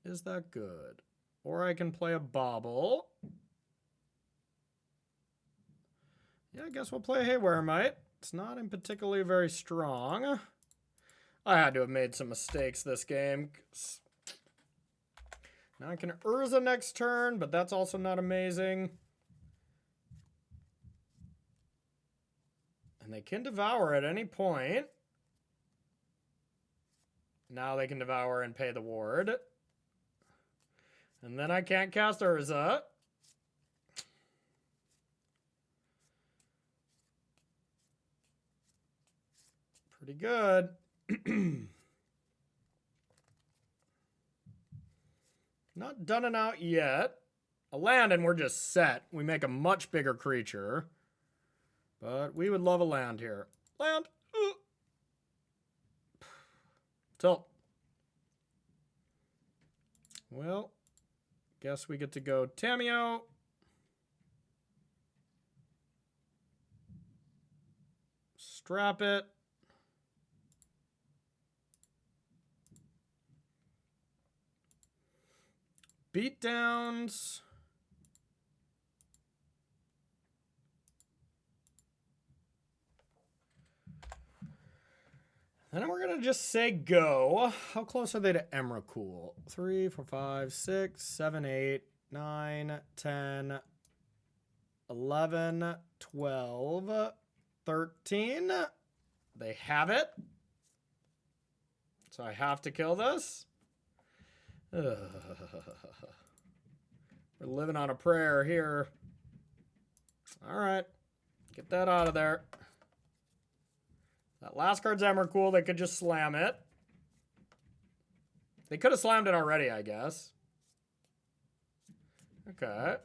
Is that good? Or I can play a Bobble. Yeah, I guess we'll play Haywire Might. It's not in particularly very strong. I had to have made some mistakes this game. Now I can Urza next turn, but that's also not amazing. And they can devour at any point. Now they can devour and pay the ward. And then I can't cast Urza. Pretty good. Not done and out yet. A land and we're just set. We make a much bigger creature. But we would love a land here. Land. Tilt. Well, guess we get to go Tamiyo. Strap it. Beatdowns. Then we're going to just say go. How close are they to Emrakul? 3, 4, 5, 6, 7, 8, 9, 10, 11, 12, 13. They have it. So I have to kill this. We're living on a prayer here. All right. Get that out of there. That last card's Emrakul. They could just slam it. They could have slammed it already, I guess. Okay.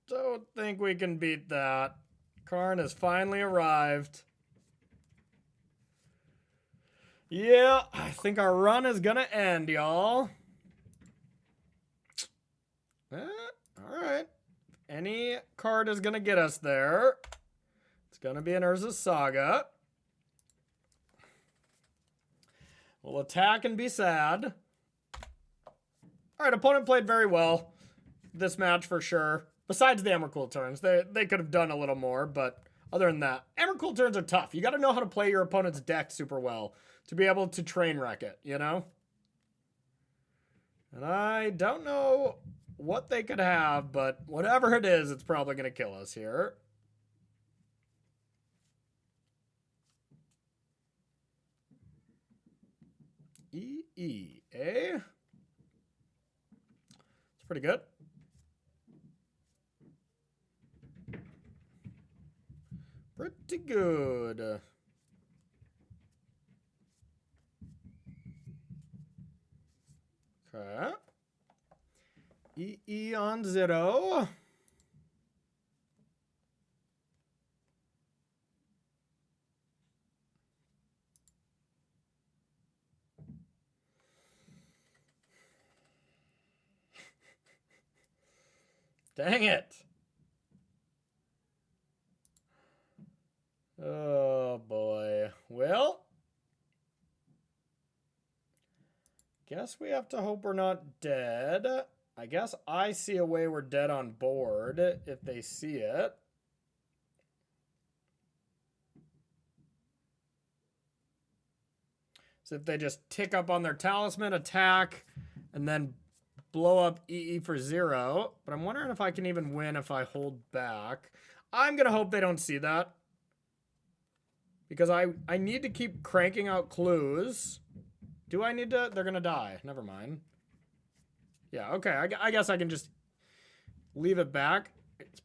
Don't think we can beat that. Karn has finally arrived. Yeah, I think our run is going to end, y'all. All right. Any card is going to get us there. It's going to be an Urza Saga. We'll attack and be sad. All right, opponent played very well this match for sure. Besides the Emrakul turns, they could have done a little more, but other than that, Emrakul turns are tough. You got to know how to play your opponent's deck super well to be able to train wreck it, you know? And I don't know what they could have, but whatever it is, it's probably going to kill us here. E, eh? It's pretty good. Pretty good. Okay. EE on 0. Dang it. Oh boy. Well, guess we have to hope we're not dead. I guess I see a way we're dead on board if they see it. So if they just tick up on their talisman, attack, and then blow up EE for 0. But I'm wondering if I can even win if I hold back. I'm going to hope they don't see that. Because I need to keep cranking out clues. Do I need to? They're going to die. Never mind. Yeah, okay. I guess I can just leave it back.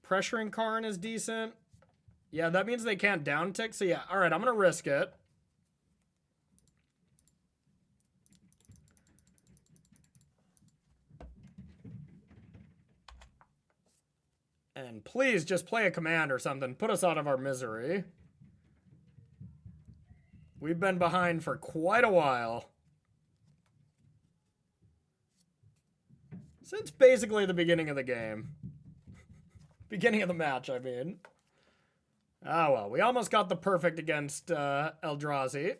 Pressuring Karn is decent. Yeah, that means they can't down tick. So yeah, all right, I'm going to risk it. And please just play a command or something. Put us out of our misery. We've been behind for quite a while. Since basically the beginning of the game. Beginning of the match, I mean. Ah, well, we almost got the perfect against Eldrazi.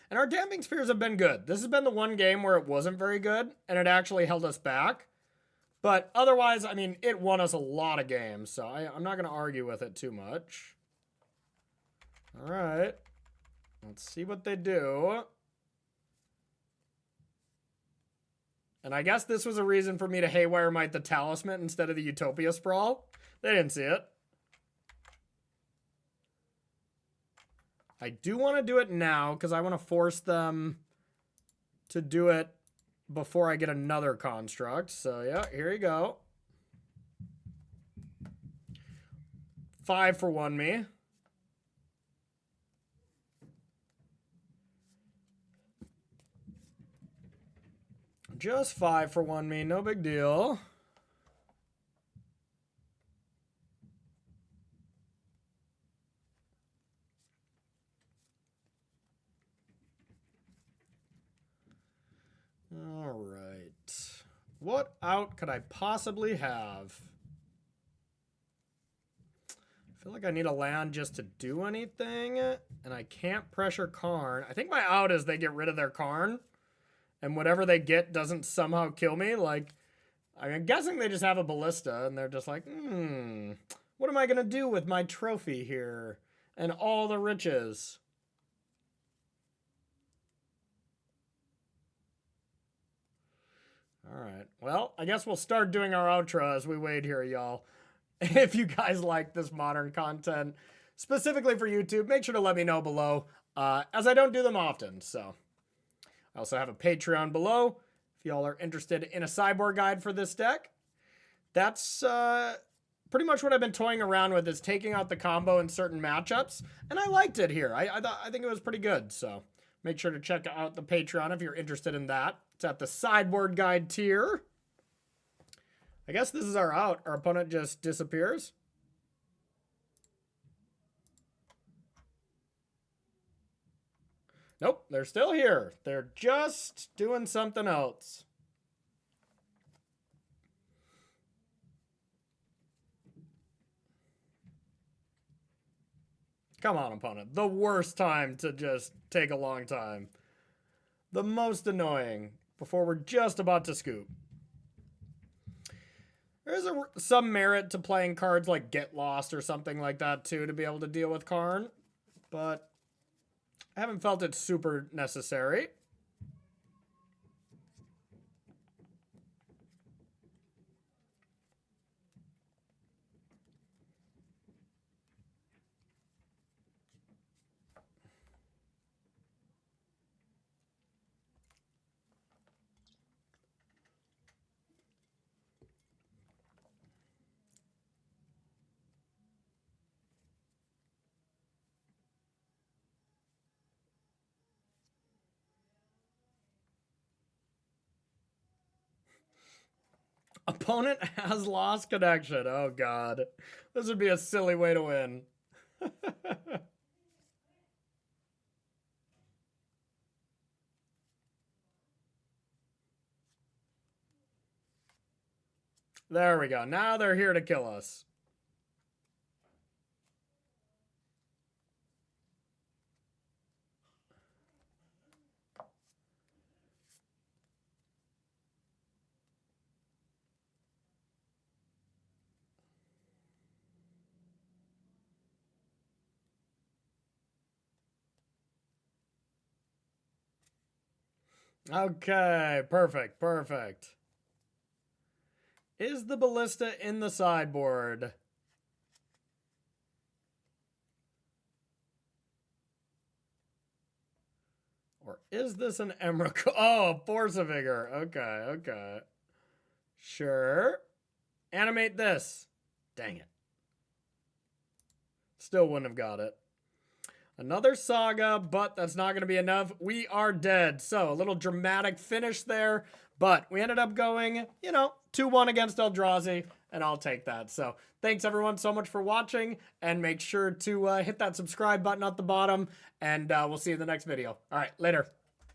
And our damping spheres have been good. This has been the one game where it wasn't very good, and it actually held us back. But otherwise, I mean, it won us a lot of games, so I'm not going to argue with it too much. All right. Let's see what they do. And I guess this was a reason for me to Haywire Might the Talisman instead of the Utopia Sprawl. They didn't see it. I do want to do it now because I want to force them to do it before I get another construct. So yeah, here you go. 5 for 1 me. Just 5 for 1 me, no big deal. All right. What out could I possibly have? I feel like I need a land just to do anything, and I can't pressure Karn. I think my out is they get rid of their Karn, and whatever they get doesn't somehow kill me. Like, I'm guessing they just have a Ballista, and they're just like, what am I going to do with my trophy here and all the riches? All right. Well, I guess we'll start doing our outro as we wait here, y'all. If you guys like this modern content, specifically for YouTube, make sure to let me know below, as I don't do them often. So I also have a Patreon below if y'all are interested in a sideboard guide for this deck. That's pretty much what I've been toying around with, is taking out the combo in certain matchups, and I liked it here. I think it was pretty good. So make sure to check out the Patreon if you're interested in that. It's at the sideboard guide tier. I guess this is our out. Our opponent just disappears. Nope, they're still here. They're just doing something else. Come on, opponent. The worst time to just take a long time. The most annoying before we're just about to scoop. There's some merit to playing cards like Get Lost or something like that too to be able to deal with Karn, but I haven't felt it super necessary. Opponent has lost connection. Oh, God. This would be a silly way to win. There we go. Now they're here to kill us. Okay, perfect, perfect. Is the Ballista in the sideboard? Or is this an Emrakul? Oh, Force of Vigor. Okay, okay. Sure. Animate this. Dang it. Still wouldn't have got it. Another saga, but that's not going to be enough. We are dead. So a little dramatic finish there, but we ended up going, 2-1 against Eldrazi, and I'll take that. So thanks everyone so much for watching, and make sure to hit that subscribe button at the bottom, and we'll see you in the next video. All right, later.